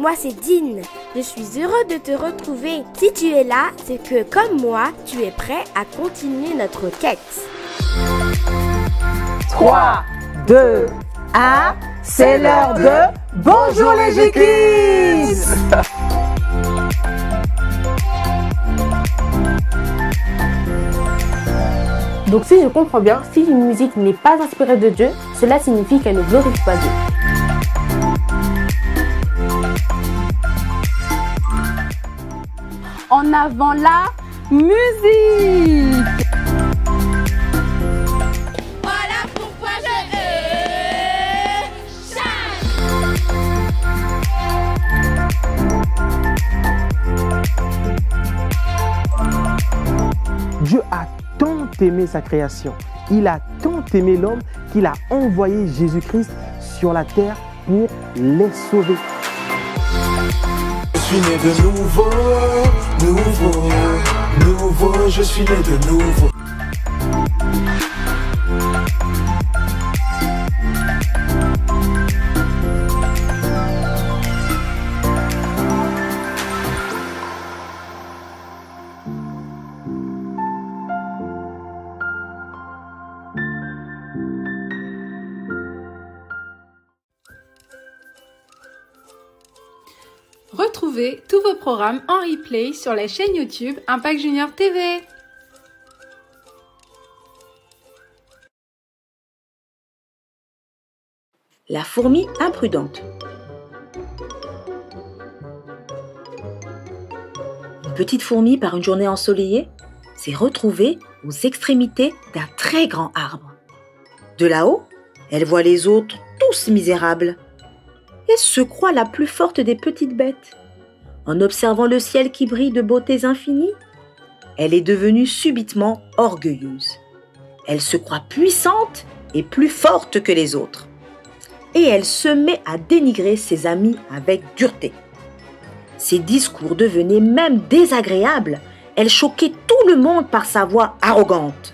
moi c'est Dean. Je suis heureux de te retrouver. Si tu es là, c'est que comme moi, tu es prêt à continuer notre quête. 3, 2, 1, c'est l'heure de Bonjour les G-Kids. Donc si je comprends bien, si une musique n'est pas inspirée de Dieu, cela signifie qu'elle ne glorifie pas Dieu. En avant la musique! Voilà pourquoi je chante. Dieu a tant aimé sa création, il a tant aimé l'homme qu'il a envoyé Jésus-Christ sur la terre pour les sauver. Je suis né de nouveau, je suis né de nouveau. Retrouvez tous vos programmes en replay sur la chaîne YouTube Impact Junior TV. La fourmi imprudente. Une petite fourmi, par une journée ensoleillée, s'est retrouvée aux extrémités d'un très grand arbre. De là-haut, elle voit les autres tous misérables et se croit la plus forte des petites bêtes. En observant le ciel qui brille de beautés infinies, elle est devenue subitement orgueilleuse. Elle se croit puissante et plus forte que les autres. Et elle se met à dénigrer ses amis avec dureté. Ses discours devenaient même désagréables. Elle choquait tout le monde par sa voix arrogante.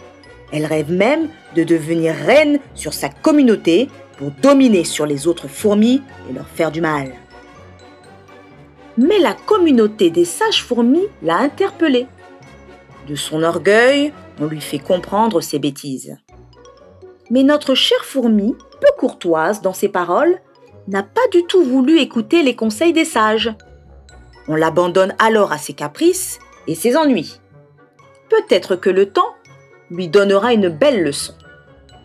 Elle rêve même de devenir reine sur sa communauté pour dominer sur les autres fourmis et leur faire du mal. Mais la communauté des sages fourmis l'a interpellée. De son orgueil, on lui fait comprendre ses bêtises. Mais notre chère fourmi, peu courtoise dans ses paroles, n'a pas du tout voulu écouter les conseils des sages. On l'abandonne alors à ses caprices et ses ennuis. Peut-être que le temps lui donnera une belle leçon.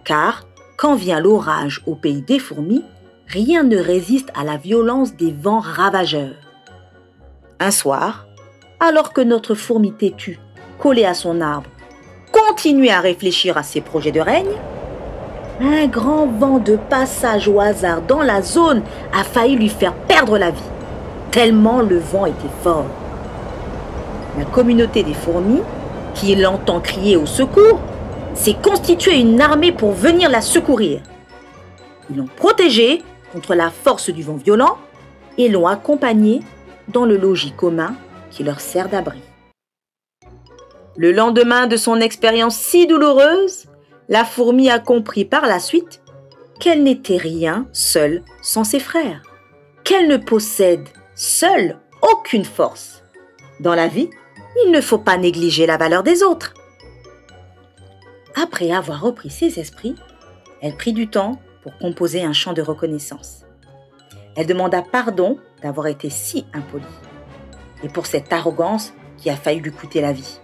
Car, quand vient l'orage au pays des fourmis, rien ne résiste à la violence des vents ravageurs. Un soir, alors que notre fourmi têtue, collée à son arbre, continuait à réfléchir à ses projets de règne, un grand vent de passage au hasard dans la zone a failli lui faire perdre la vie, tellement le vent était fort. La communauté des fourmis, qui l'entend crier au secours, s'est constituée une armée pour venir la secourir. Ils l'ont protégée contre la force du vent violent et l'ont accompagnée dans le logis commun qui leur sert d'abri. Le lendemain de son expérience si douloureuse, la fourmi a compris par la suite qu'elle n'était rien seule sans ses frères, qu'elle ne possède seule aucune force. Dans la vie, il ne faut pas négliger la valeur des autres. Après avoir repris ses esprits, elle prit du temps pour composer un chant de reconnaissance. Elle demanda pardon d'avoir été si impolie et pour cette arrogance qui a failli lui coûter la vie.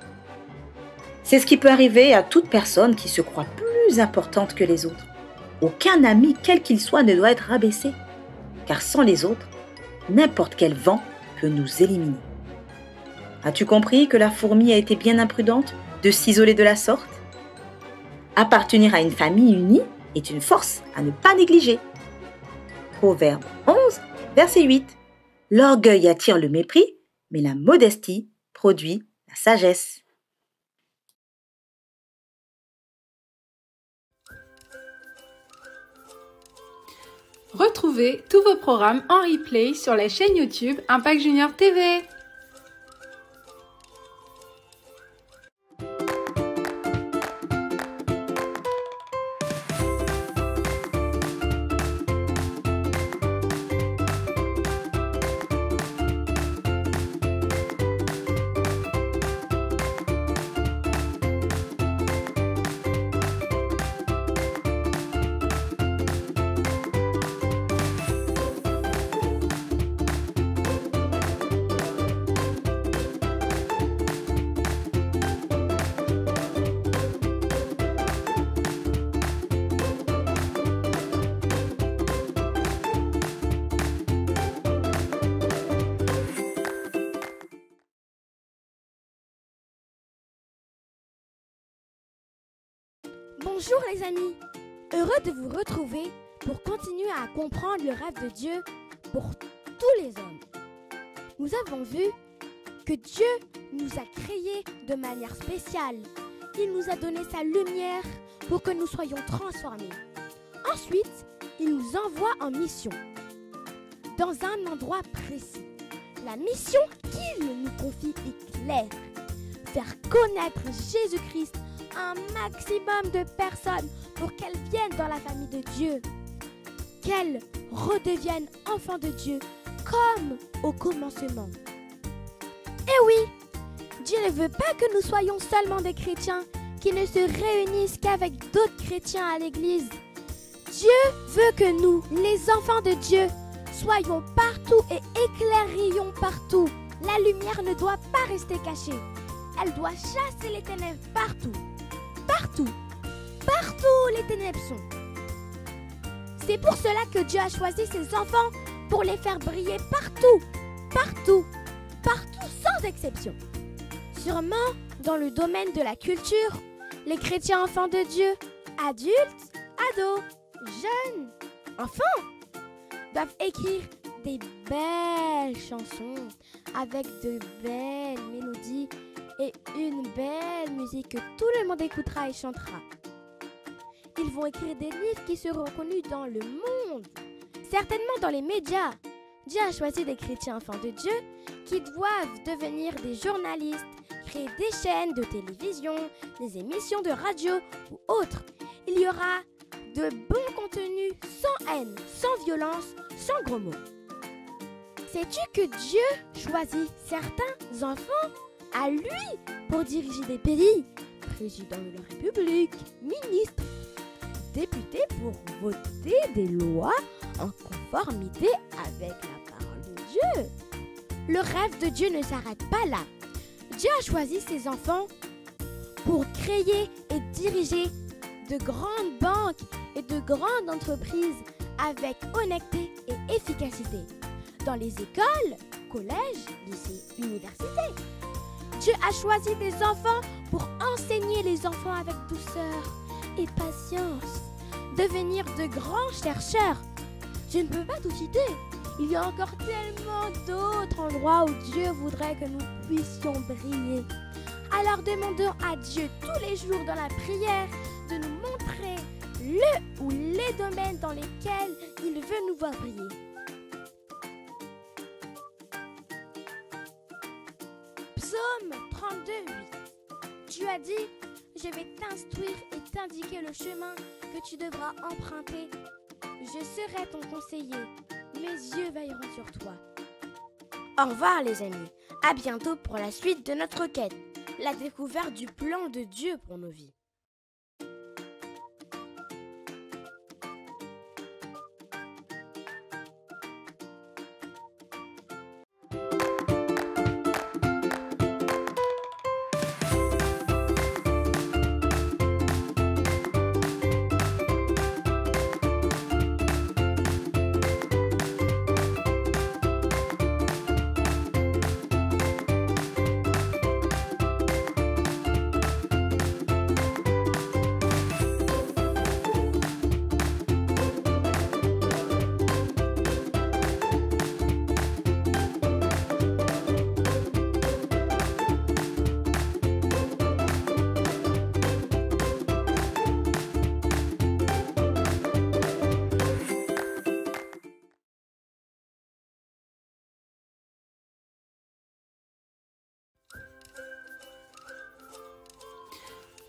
C'est ce qui peut arriver à toute personne qui se croit plus importante que les autres. Aucun ami, quel qu'il soit, ne doit être rabaissé, car sans les autres, n'importe quel vent peut nous éliminer. As-tu compris que la fourmi a été bien imprudente de s'isoler de la sorte ? Appartenir à une famille unie est une force à ne pas négliger. Proverbe 11, verset 8. L'orgueil attire le mépris, mais la modestie produit la sagesse. Retrouvez tous vos programmes en replay sur la chaîne YouTube Impact Junior TV. Bonjour les amis, heureux de vous retrouver pour continuer à comprendre le rêve de Dieu pour tous les hommes. Nous avons vu que Dieu nous a créés de manière spéciale. Il nous a donné sa lumière pour que nous soyons transformés. Ensuite, il nous envoie en mission, dans un endroit précis. La mission qu'il nous confie est claire. Faire connaître Jésus-Christ à un maximum de personnes pour qu'elles viennent dans la famille de Dieu. Qu'elles redeviennent enfants de Dieu comme au commencement. Et oui, Dieu ne veut pas que nous soyons seulement des chrétiens qui ne se réunissent qu'avec d'autres chrétiens à l'église. Dieu veut que nous, les enfants de Dieu, soyons partout et éclairions partout. La lumière ne doit pas rester cachée. Elle doit chasser les ténèbres partout. Partout. Partout les ténèbres sont. C'est pour cela que Dieu a choisi ses enfants pour les faire briller partout. Partout. Partout sans exception. Sûrement, dans le domaine de la culture, les chrétiens enfants de Dieu, adultes, ados, jeunes, enfants, doivent écrire des belles chansons avec de belles mélodies et une belle musique que tout le monde écoutera et chantera. Ils vont écrire des livres qui seront connus dans le monde, certainement dans les médias. Dieu a choisi des chrétiens enfants de Dieu qui doivent devenir des journalistes, créer des chaînes de télévision, des émissions de radio ou autres. Il y aura de bons contenus sans haine, sans violence, sans gros mots. Sais-tu que Dieu choisit certains enfants à lui pour diriger des pays, président de la République, ministre, député pour voter des lois en conformité avec la parole de Dieu. Le rêve de Dieu ne s'arrête pas là. Dieu a choisi ses enfants pour créer et diriger de grandes banques et de grandes entreprises avec honnêteté et efficacité. Dans les écoles, collèges, lycées, universités. Dieu a choisi des enfants pour enseigner les enfants avec douceur et patience. Devenir de grands chercheurs. Je ne peux pas tout citer. Il y a encore tellement d'autres endroits où Dieu voudrait que nous puissions briller. Alors demandons à Dieu tous les jours dans la prière de nous montrer le ou les domaines dans lesquels il veut nous voir briller. Psaume 32, 8. Dieu a dit, je vais t'instruire et t'indiquer le chemin que tu devras emprunter. Je serai ton conseiller. Mes yeux veilleront sur toi. Au revoir les amis. À bientôt pour la suite de notre quête. La découverte du plan de Dieu pour nos vies.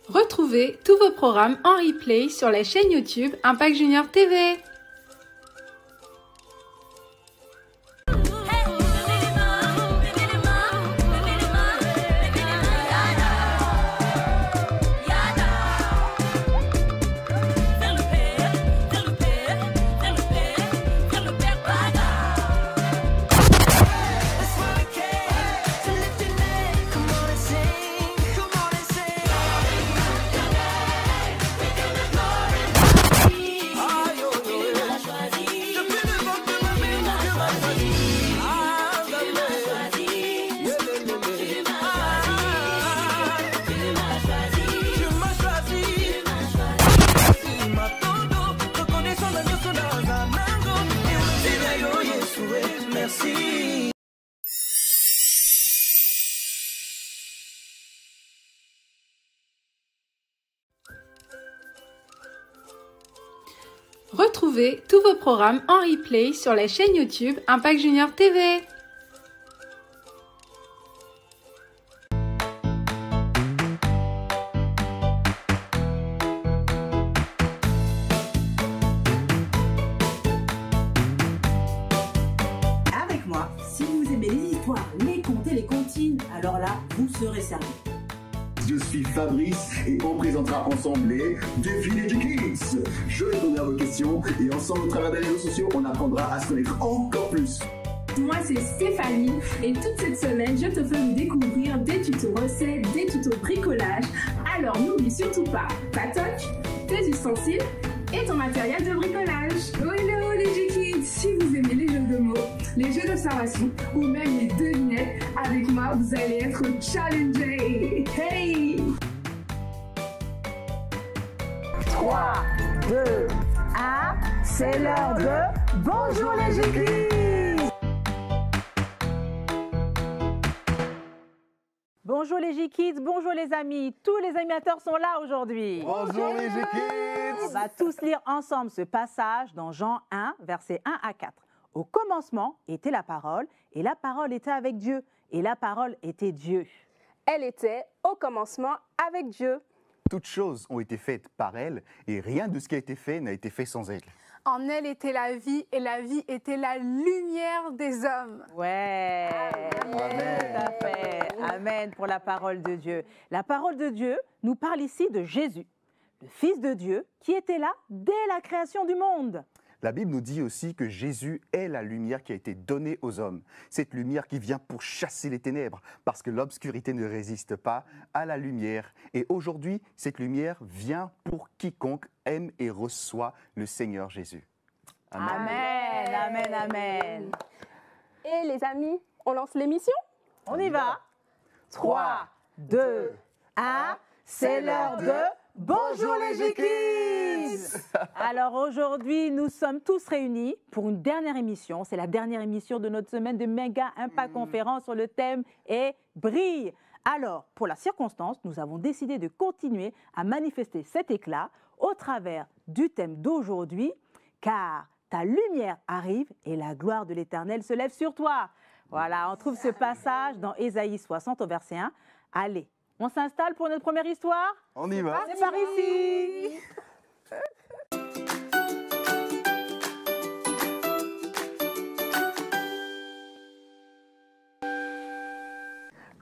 Retrouvez tous vos programmes en replay sur la chaîne YouTube Impact Junior TV. Retrouvez tous vos programmes en replay sur la chaîne YouTube Impact Junior TV. Avec moi, si vous aimez les histoires, les contes et les comptines, alors là, vous serez servi. Je suis Fabrice et on présentera ensemble les défis des Kids. Je répondrai à vos questions et ensemble au travers des réseaux sociaux, on apprendra à se connaître encore plus. Moi c'est Stéphanie et toute cette semaine je te ferai découvrir des tutos recettes, des tutos bricolage. Alors n'oublie surtout pas ta toque, tes ustensiles et ton matériel de bricolage. Oh hello les G-Kids, si vous aimez les jeux de mots, les jeux d'observation ou même les devinettes, avec moi vous allez être challengés. Hey! 3, 2, 1, c'est l'heure de Bonjour les G-Kids! Bonjour les G-Kids, bonjour les amis, tous les animateurs sont là aujourd'hui. Bonjour les G-Kids! On va tous lire ensemble ce passage dans Jean 1, versets 1 à 4. Au commencement était la parole, et la parole était avec Dieu, et la parole était Dieu. Elle était au commencement avec Dieu. Toutes choses ont été faites par elle, et rien de ce qui a été fait n'a été fait sans elle. En elle était la vie, et la vie était la lumière des hommes. Ouais, Amen. tout à fait. Amen pour la parole de Dieu. La parole de Dieu nous parle ici de Jésus, le Fils de Dieu qui était là dès la création du monde. La Bible nous dit aussi que Jésus est la lumière qui a été donnée aux hommes. Cette lumière qui vient pour chasser les ténèbres, parce que l'obscurité ne résiste pas à la lumière. Et aujourd'hui, cette lumière vient pour quiconque aime et reçoit le Seigneur Jésus. Amen, amen, amen. Et les amis, on lance l'émission? On y va. 3, 2, 1, c'est l'heure de Bonjour les G-Kids! Alors aujourd'hui, nous sommes tous réunis pour une dernière émission. C'est la dernière émission de notre semaine de méga impact conférence sur le thème et brille. Alors, pour la circonstance, nous avons décidé de continuer à manifester cet éclat au travers du thème d'aujourd'hui, car ta lumière arrive et la gloire de l'Éternel se lève sur toi. Voilà, on trouve ce passage dans Ésaïe 60 au verset 1. Allez, on s'installe pour notre première histoire? On y va. C'est par ici.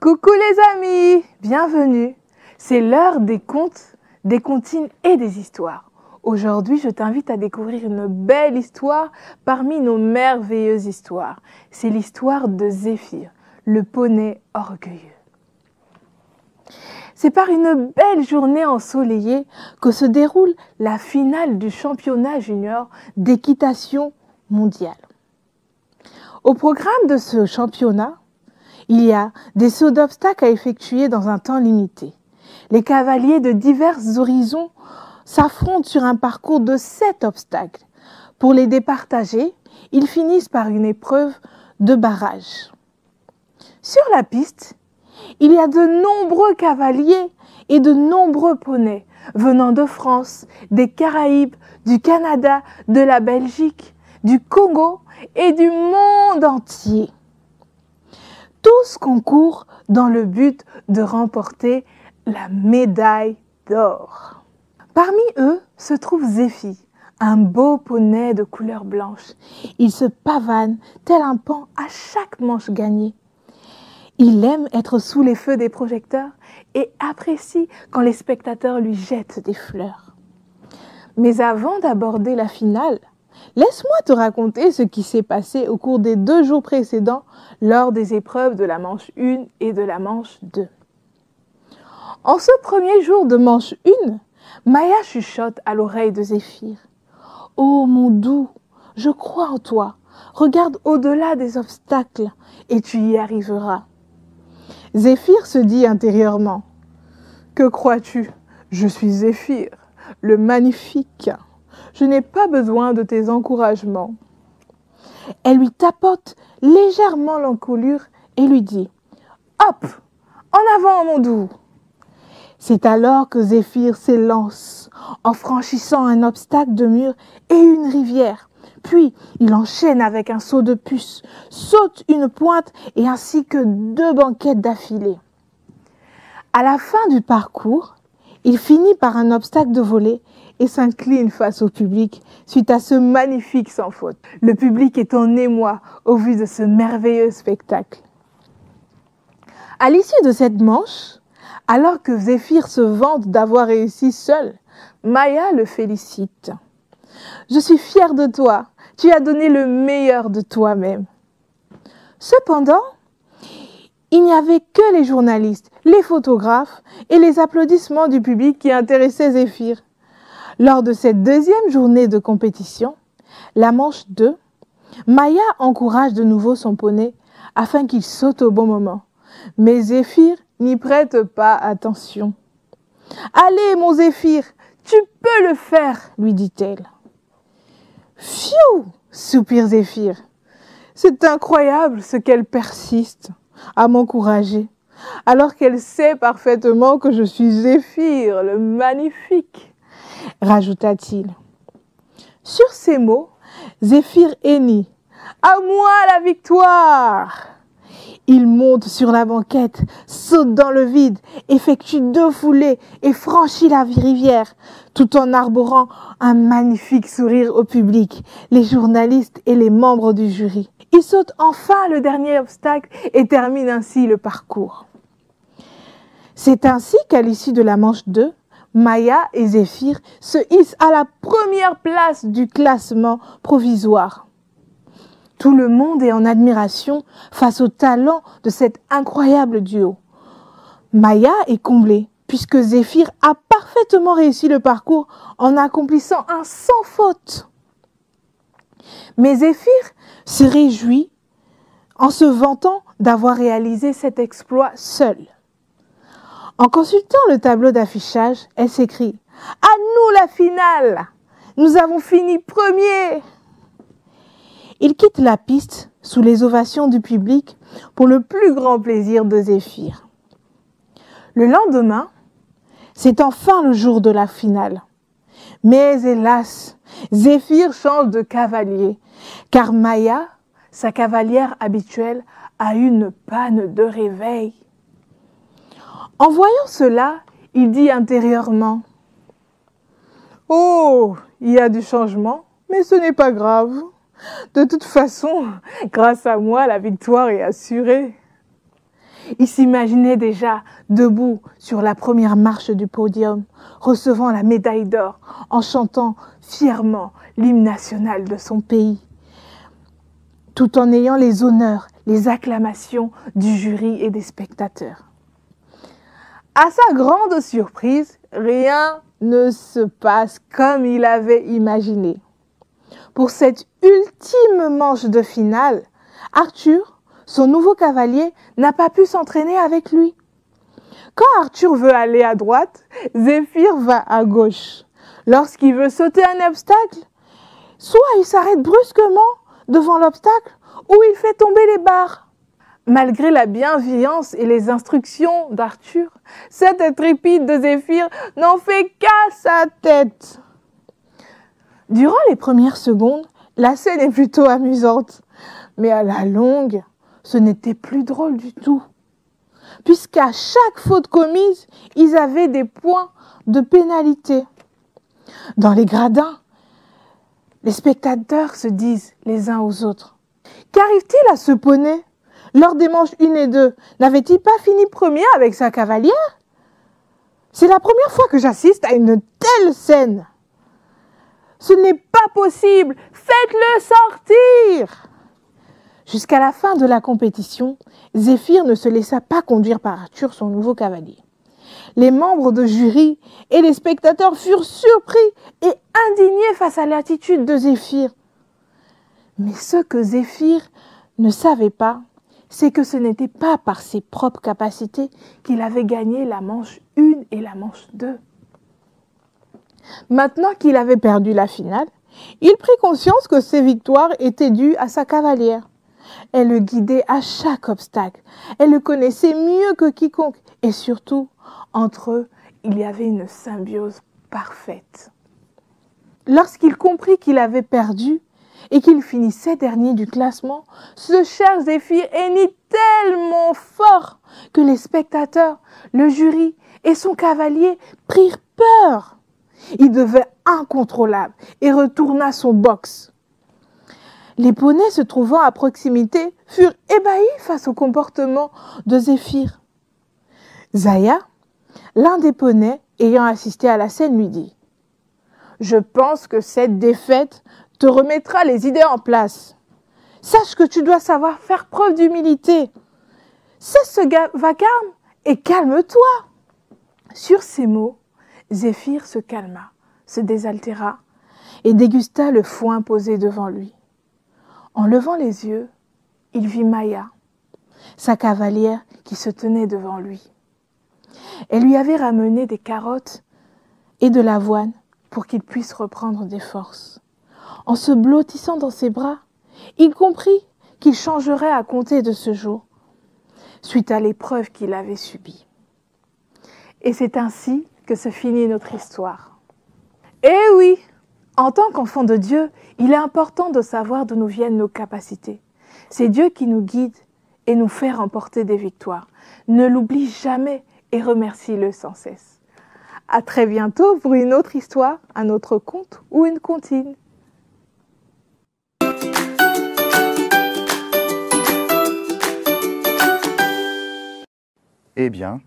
Coucou les amis, bienvenue. C'est l'heure des contes, des comptines et des histoires. Aujourd'hui, je t'invite à découvrir une belle histoire parmi nos merveilleuses histoires. C'est l'histoire de Zéphyr, le poney orgueilleux. C'est par une belle journée ensoleillée que se déroule la finale du championnat junior d'équitation mondiale. Au programme de ce championnat, il y a des sauts d'obstacles à effectuer dans un temps limité. Les cavaliers de divers horizons s'affrontent sur un parcours de 7 obstacles. Pour les départager, ils finissent par une épreuve de barrage. Sur la piste, il y a de nombreux cavaliers et de nombreux poneys venant de France, des Caraïbes, du Canada, de la Belgique, du Congo et du monde entier. Tous concourent dans le but de remporter la médaille d'or. Parmi eux se trouve Zéphyr, un beau poney de couleur blanche. Il se pavane tel un paon à chaque manche gagnée. Il aime être sous les feux des projecteurs et apprécie quand les spectateurs lui jettent des fleurs. Mais avant d'aborder la finale, laisse-moi te raconter ce qui s'est passé au cours des 2 jours précédents lors des épreuves de la manche 1 et de la manche 2. En ce premier jour de manche 1, Maya chuchote à l'oreille de Zéphyr. « Oh mon doux, je crois en toi. Regarde au-delà des obstacles et tu y arriveras. » Zéphyr se dit intérieurement. « Que crois-tu? Je suis Zéphyr, le magnifique. Je n'ai pas besoin de tes encouragements. » Elle lui tapote légèrement l'encolure et lui dit « Hop, en avant mon doux !» C'est alors que Zéphir s'élance en franchissant un obstacle de mur et une rivière. Puis, il enchaîne avec un saut de puce, saute une pointe et ainsi que 2 banquettes d'affilée. À la fin du parcours, il finit par un obstacle de volée et s'incline face au public suite à ce magnifique sans faute. Le public est en émoi au vu de ce merveilleux spectacle. À l'issue de cette manche, alors que Zéphir se vante d'avoir réussi seul, Maya le félicite. « Je suis fière de toi, tu as donné le meilleur de toi-même. » Cependant, il n'y avait que les journalistes, les photographes et les applaudissements du public qui intéressaient Zéphir. Lors de cette 2e journée de compétition, la manche 2, Maya encourage de nouveau son poney afin qu'il saute au bon moment. Mais Zéphir n'y prête pas attention. « Allez, mon Zéphir, tu peux le faire, lui dit-elle. « Pfiou !» soupire Zéphir. « C'est incroyable ce qu'elle persiste à m'encourager, alors qu'elle sait parfaitement que je suis Zéphir, le magnifique, rajouta-t-il. Sur ces mots, Zéphir hennit. « À moi la victoire !» Il monte sur la banquette, saute dans le vide, effectue 2 foulées et franchit la rivière, tout en arborant un magnifique sourire au public, les journalistes et les membres du jury. Il saute enfin le dernier obstacle et termine ainsi le parcours. C'est ainsi qu'à l'issue de la manche 2, Maya et Zéphir se hissent à la première place du classement provisoire. Tout le monde est en admiration face au talent de cet incroyable duo. Maya est comblée puisque Zéphir a parfaitement réussi le parcours en accomplissant un sans faute. Mais Zéphir se réjouit en se vantant d'avoir réalisé cet exploit seul. En consultant le tableau d'affichage, elle s'écrie « À nous la finale! Nous avons fini premier !» Il quitte la piste sous les ovations du public pour le plus grand plaisir de Zéphir. Le lendemain, c'est enfin le jour de la finale. Mais hélas, Zéphir change de cavalier, car Maya, sa cavalière habituelle, a une panne de réveil. En voyant cela, il dit intérieurement « Oh, il y a du changement, mais ce n'est pas grave. De toute façon, grâce à moi, la victoire est assurée. » Il s'imaginait déjà debout sur la première marche du podium, recevant la médaille d'or, en chantant fièrement l'hymne national de son pays, tout en ayant les honneurs, les acclamations du jury et des spectateurs. À sa grande surprise, rien ne se passe comme il avait imaginé. Pour cette ultime manche de finale, Arthur, son nouveau cavalier, n'a pas pu s'entraîner avec lui. Quand Arthur veut aller à droite, Zéphir va à gauche. Lorsqu'il veut sauter un obstacle, soit il s'arrête brusquement devant l'obstacle, ou il fait tomber les barres. Malgré la bienveillance et les instructions d'Arthur, cet intrépide de Zéphir n'en fait qu'à sa tête. Durant les premières secondes, la scène est plutôt amusante, mais à la longue, ce n'était plus drôle du tout. Puisqu'à chaque faute commise, ils avaient des points de pénalité. Dans les gradins, les spectateurs se disent les uns aux autres « Qu'arrive-t-il à ce poney ? Lors des manches 1 et 2, n'avait-il pas fini premier avec sa cavalière ? C'est la première fois que j'assiste à une telle scène. Ce n'est pas possible, faites-le sortir !» Jusqu'à la fin de la compétition, Zéphir ne se laissa pas conduire par Arthur, son nouveau cavalier. Les membres de jury et les spectateurs furent surpris et indignés face à l'attitude de Zéphir. Mais ce que Zéphir ne savait pas, c'est que ce n'était pas par ses propres capacités qu'il avait gagné la manche 1 et la manche 2. Maintenant qu'il avait perdu la finale, il prit conscience que ses victoires étaient dues à sa cavalière. Elle le guidait à chaque obstacle, elle le connaissait mieux que quiconque, et surtout, entre eux, il y avait une symbiose parfaite. Lorsqu'il comprit qu'il avait perdu et qu'il finissait dernier du classement, ce cher Zéphyr hennit tellement fort que les spectateurs, le jury et son cavalier prirent peur. Il devint incontrôlable et retourna son box. Les poneys se trouvant à proximité furent ébahis face au comportement de Zéphyr. Zaya, l'un des poneys ayant assisté à la scène, lui dit « Je pense que cette défaite te remettra les idées en place. Sache que tu dois savoir faire preuve d'humilité. Cesse ce vacarme et calme-toi. » Sur ces mots, Zéphyr se calma, se désaltéra et dégusta le foin posé devant lui. En levant les yeux, il vit Maya, sa cavalière qui se tenait devant lui. Elle lui avait ramené des carottes et de l'avoine pour qu'il puisse reprendre des forces. En se blottissant dans ses bras, il comprit qu'il changerait à compter de ce jour, suite à l'épreuve qu'il avait subie. Et c'est ainsi que se finit notre histoire. Eh oui, en tant qu'enfant de Dieu, il est important de savoir d'où nous viennent nos capacités. C'est Dieu qui nous guide et nous fait remporter des victoires. Ne l'oublie jamais et remercie-le sans cesse. À très bientôt pour une autre histoire, un autre conte ou une comptine. Eh bien,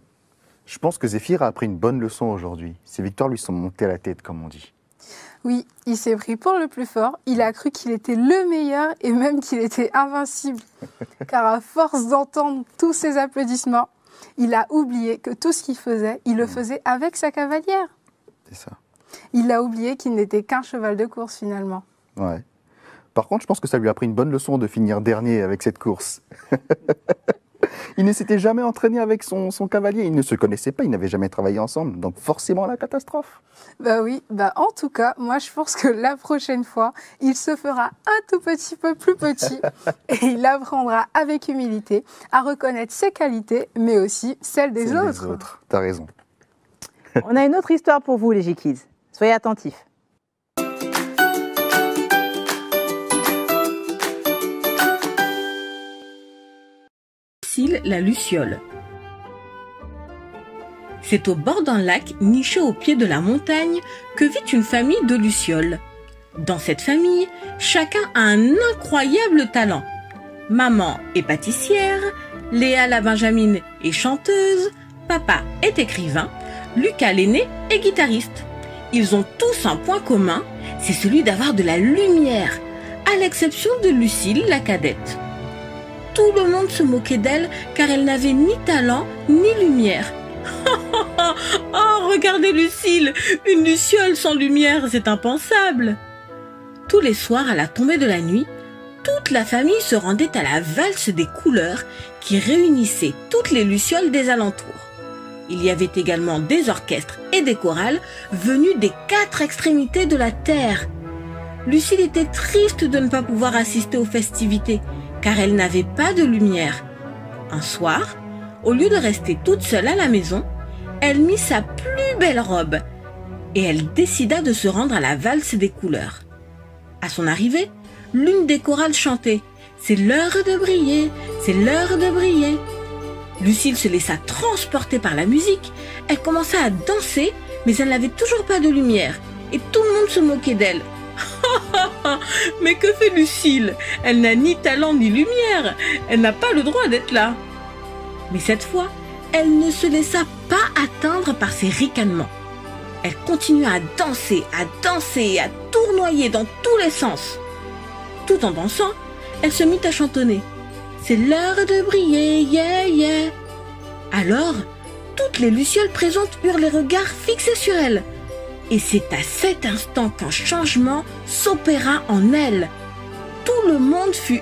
je pense que Zéphyr a appris une bonne leçon aujourd'hui. Ses victoires lui sont montées à la tête, comme on dit. Oui, il s'est pris pour le plus fort. Il a cru qu'il était le meilleur et même qu'il était invincible. Car à force d'entendre tous ces applaudissements, il a oublié que tout ce qu'il faisait, il le faisait avec sa cavalière. C'est ça. Il a oublié qu'il n'était qu'un cheval de course finalement. Ouais. Par contre, je pense que ça lui a appris une bonne leçon de finir dernier avec cette course. Il ne s'était jamais entraîné avec son cavalier, ils ne se connaissaient pas, ils n'avaient jamais travaillé ensemble, donc forcément la catastrophe. Bah oui, en tout cas, moi je pense que la prochaine fois, il se fera un tout petit peu plus petit et il apprendra avec humilité à reconnaître ses qualités, mais aussi celles des autres. T'as raison. On a une autre histoire pour vous, les J-Kids. Soyez attentifs. La luciole. C'est au bord d'un lac niché au pied de la montagne que vit une famille de lucioles. Dans cette famille, chacun a un incroyable talent. Maman est pâtissière, Léa la Benjamine est chanteuse, papa est écrivain, Lucas l'aîné est guitariste. Ils ont tous un point commun, c'est celui d'avoir de la lumière, à l'exception de Lucille, la cadette. Tout le monde se moquait d'elle car elle n'avait ni talent ni lumière. Oh, regardez Lucille, une luciole sans lumière, c'est impensable. Tous les soirs à la tombée de la nuit, toute la famille se rendait à la valse des couleurs qui réunissait toutes les lucioles des alentours. Il y avait également des orchestres et des chorales venus des 4 extrémités de la terre. Lucille était triste de ne pas pouvoir assister aux festivités, car elle n'avait pas de lumière. Un soir, au lieu de rester toute seule à la maison, elle mit sa plus belle robe et elle décida de se rendre à la valse des couleurs. À son arrivée, l'une des chorales chantait « C'est l'heure de briller, c'est l'heure de briller ». Lucille se laissa transporter par la musique, elle commença à danser, mais elle n'avait toujours pas de lumière et tout le monde se moquait d'elle. Mais que fait Lucille? Elle n'a ni talent ni lumière. Elle n'a pas le droit d'être là. Mais cette fois, elle ne se laissa pas atteindre par ses ricanements. Elle continua à danser et à tournoyer dans tous les sens. Tout en dansant, elle se mit à chantonner. C'est l'heure de briller, yeah, yeah. Alors, toutes les lucioles présentes eurent les regards fixés sur elle. Et c'est à cet instant qu'un changement s'opéra en elle. Tout le monde fut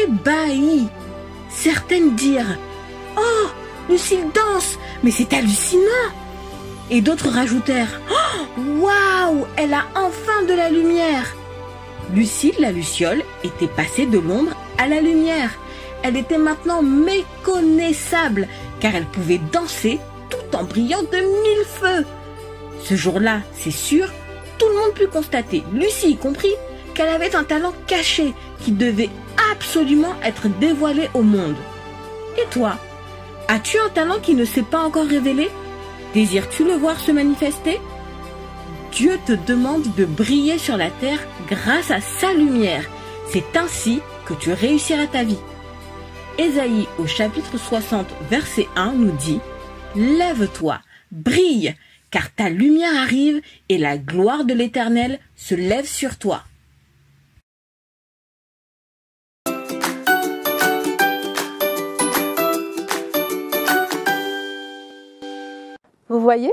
ébahi. Certaines dirent « Oh, Lucille danse, mais c'est hallucinant !» Et d'autres rajoutèrent « Oh, waouh, elle a enfin de la lumière !» Lucille, la luciole, était passée de l'ombre à la lumière. Elle était maintenant méconnaissable, car elle pouvait danser tout tout en brillant de 1000 feux. Ce jour-là, c'est sûr, tout le monde put constater, Lucie y compris, qu'elle avait un talent caché qui devait absolument être dévoilé au monde. Et toi, as-tu un talent qui ne s'est pas encore révélé? Désires-tu le voir se manifester? Dieu te demande de briller sur la terre grâce à sa lumière. C'est ainsi que tu réussiras ta vie. Ésaïe au chapitre 60, verset 1 nous dit « Lève-toi, brille, car ta lumière arrive et la gloire de l'Éternel se lève sur toi. » Vous voyez,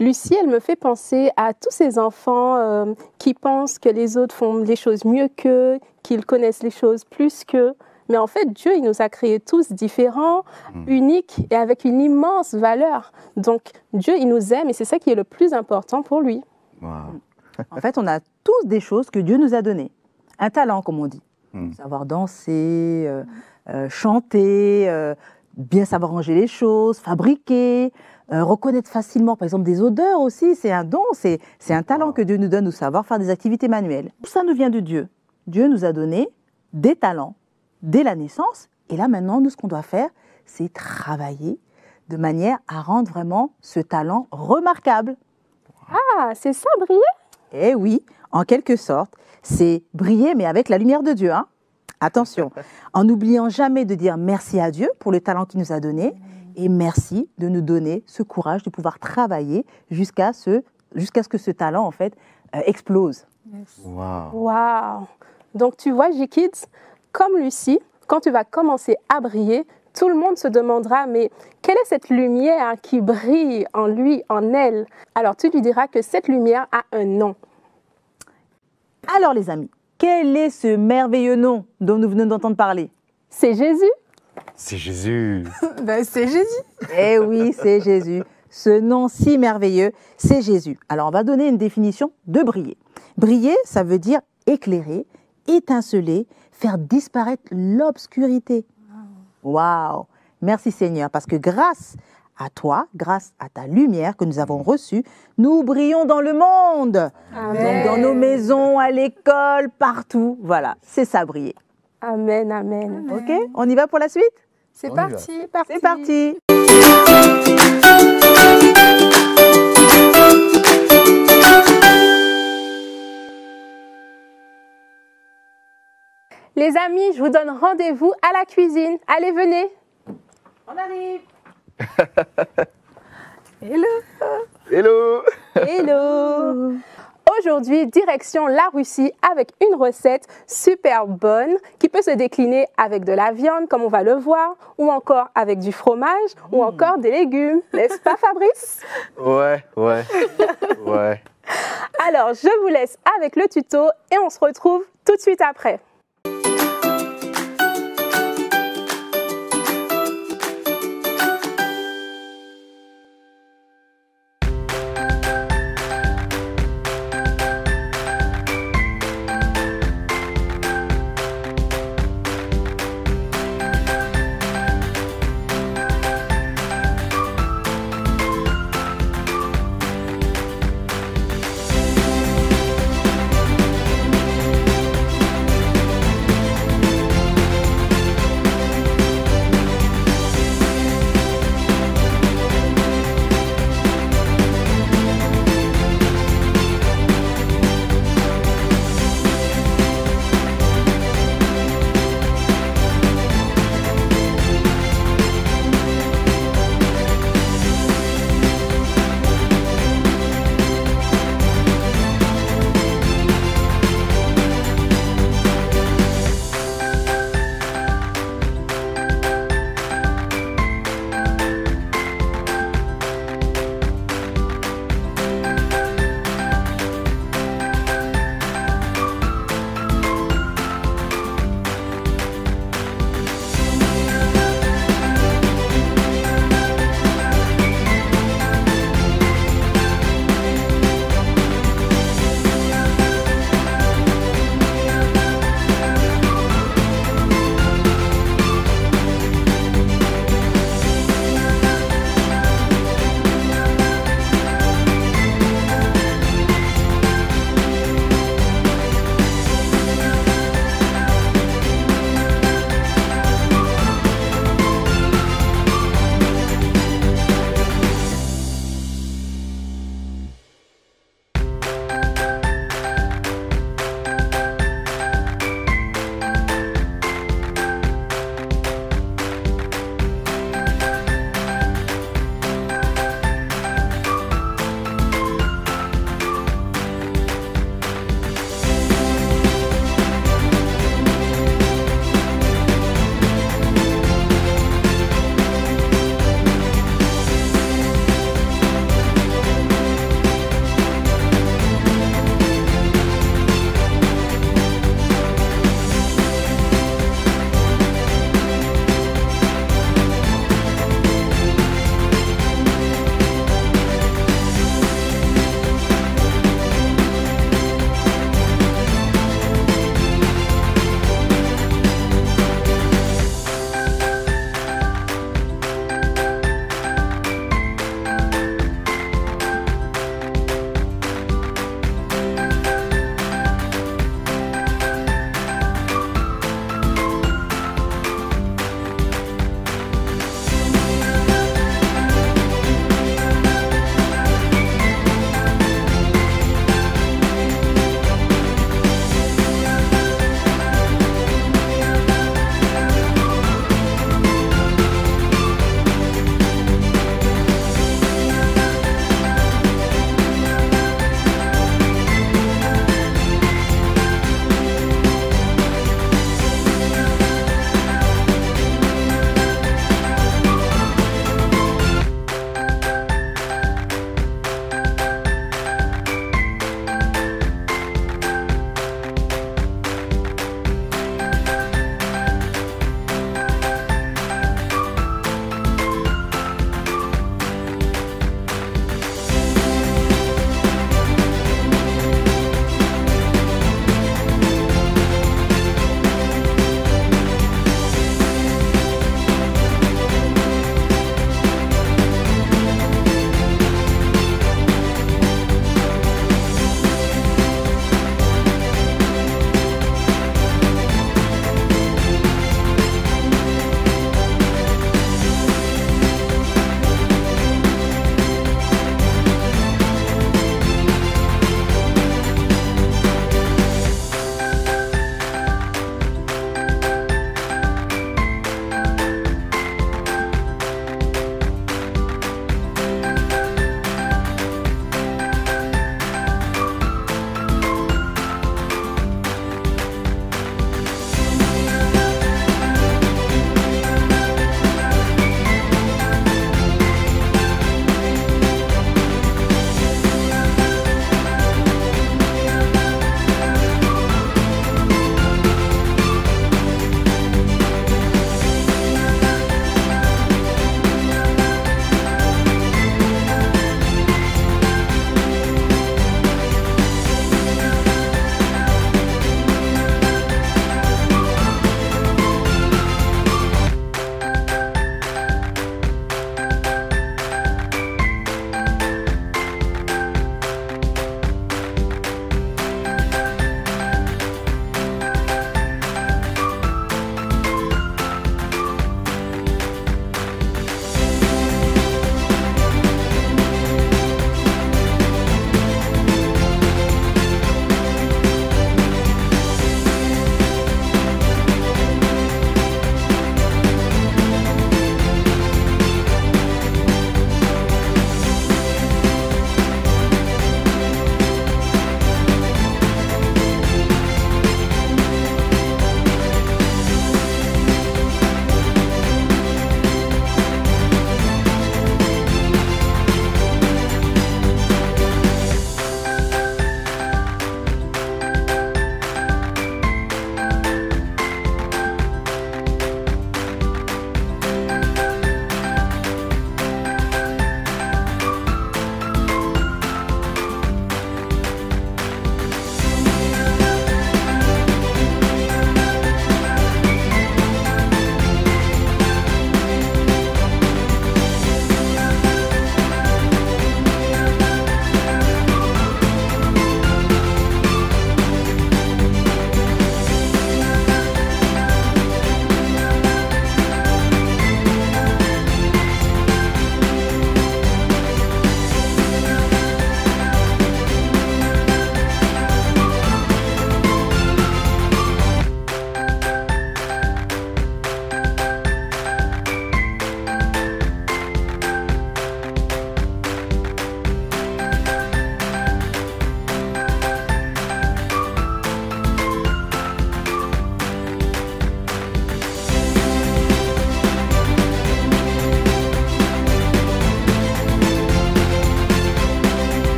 Lucie, elle me fait penser à tous ces enfants qui pensent que les autres font les choses mieux qu'eux, qu'ils connaissent les choses plus qu'eux. Mais en fait, Dieu, il nous a créés tous différents, uniques et avec une immense valeur. Donc, Dieu, il nous aime et c'est ça qui est le plus important pour lui. Wow. En fait, on a tous des choses que Dieu nous a données. Un talent, comme on dit. Savoir danser, chanter, bien savoir ranger les choses, fabriquer, reconnaître facilement, par exemple, des odeurs aussi. C'est un don, c'est un talent que Dieu nous donne, ou savoir faire des activités manuelles. Tout ça nous vient de Dieu. Dieu nous a donné des talents dès la naissance. Et là, maintenant, nous, ce qu'on doit faire, c'est travailler de manière à rendre vraiment ce talent remarquable. Ah, c'est ça, briller? Eh oui, en quelque sorte, c'est briller, mais avec la lumière de Dieu. Hein. Attention, en n'oubliant jamais de dire merci à Dieu pour le talent qu'il nous a donné, et merci de nous donner ce courage de pouvoir travailler jusqu'à ce que ce talent, en fait, explose. Yes. Wow. Donc, tu vois, J-Kids, comme Lucie, quand tu vas commencer à briller, tout le monde se demandera, mais quelle est cette lumière qui brille en lui, en elle? Alors, tu lui diras que cette lumière a un nom. Alors, les amis, quel est ce merveilleux nom dont nous venons d'entendre parler? C'est Jésus. C'est Jésus. Ben, c'est Jésus. Eh oui, c'est Jésus. Ce nom si merveilleux, c'est Jésus. Alors, on va donner une définition de briller. Briller, ça veut dire éclairer, étinceler, faire disparaître l'obscurité. Waouh! Merci Seigneur, parce que grâce à toi, grâce à ta lumière que nous avons reçue, nous brillons dans le monde. Amen. Donc dans nos maisons, à l'école, partout. Voilà, c'est ça briller. Amen, amen. Ok, on y va pour la suite? C'est parti. C'est parti. Les amis, je vous donne rendez-vous à la cuisine. Allez, venez. On arrive. Hello. Hello. Hello. Aujourd'hui, direction la Russie avec une recette super bonne qui peut se décliner avec de la viande, comme on va le voir, ou encore avec du fromage, ou encore des légumes. N'est-ce pas, Fabrice? Ouais. Alors, je vous laisse avec le tuto et on se retrouve tout de suite après.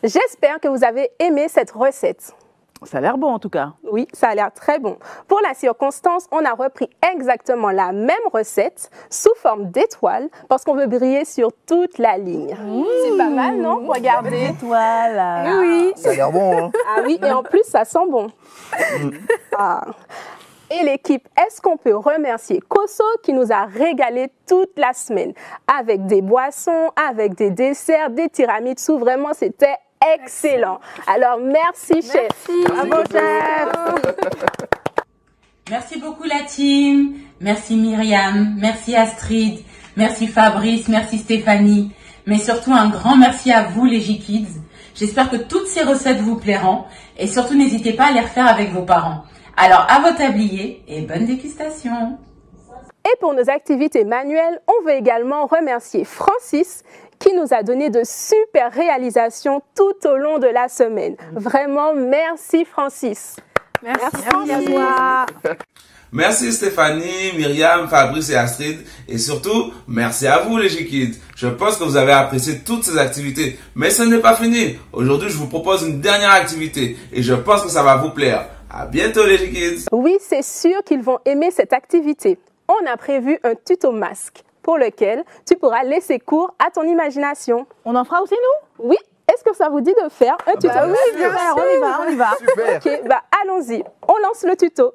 J'espère que vous avez aimé cette recette. Ça a l'air bon en tout cas. Oui, ça a l'air très bon. Pour la circonstance, on a repris exactement la même recette sous forme d'étoile parce qu'on veut briller sur toute la ligne. C'est pas mal, non? Regardez. Étoile. Oui. Ça a l'air bon, hein? Ah oui, et en plus, ça sent bon. Ah. Et l'équipe, est-ce qu'on peut remercier Kosso qui nous a régalé toute la semaine avec des boissons, avec des desserts, des tiramisu. Vraiment, c'était excellent. Alors, merci, chef. Bravo, chef. Merci beaucoup, la team. Merci, Myriam. Merci, Astrid. Merci, Fabrice. Merci, Stéphanie. Mais surtout, un grand merci à vous, les J-Kids. J'espère que toutes ces recettes vous plairont. Et surtout, n'hésitez pas à les refaire avec vos parents. Alors, à vos tabliers et bonne dégustation. Et pour nos activités manuelles, on veut également remercier Francis qui nous a donné de super réalisations tout au long de la semaine. Vraiment, merci Francis. Merci à toi. Merci Stéphanie, Myriam, Fabrice et Astrid. Et surtout, merci à vous les J-Kids. Je pense que vous avez apprécié toutes ces activités. Mais ce n'est pas fini. Aujourd'hui, je vous propose une dernière activité. Et je pense que ça va vous plaire. À bientôt les J-Kids. Oui, c'est sûr qu'ils vont aimer cette activité. On a prévu un tuto masque pour lequel tu pourras laisser cours à ton imagination. On en fera aussi nous? Oui. Est-ce que ça vous dit de faire un tuto? Oui, bien sûr. On y va. Super. Ok, bah allons-y. On lance le tuto.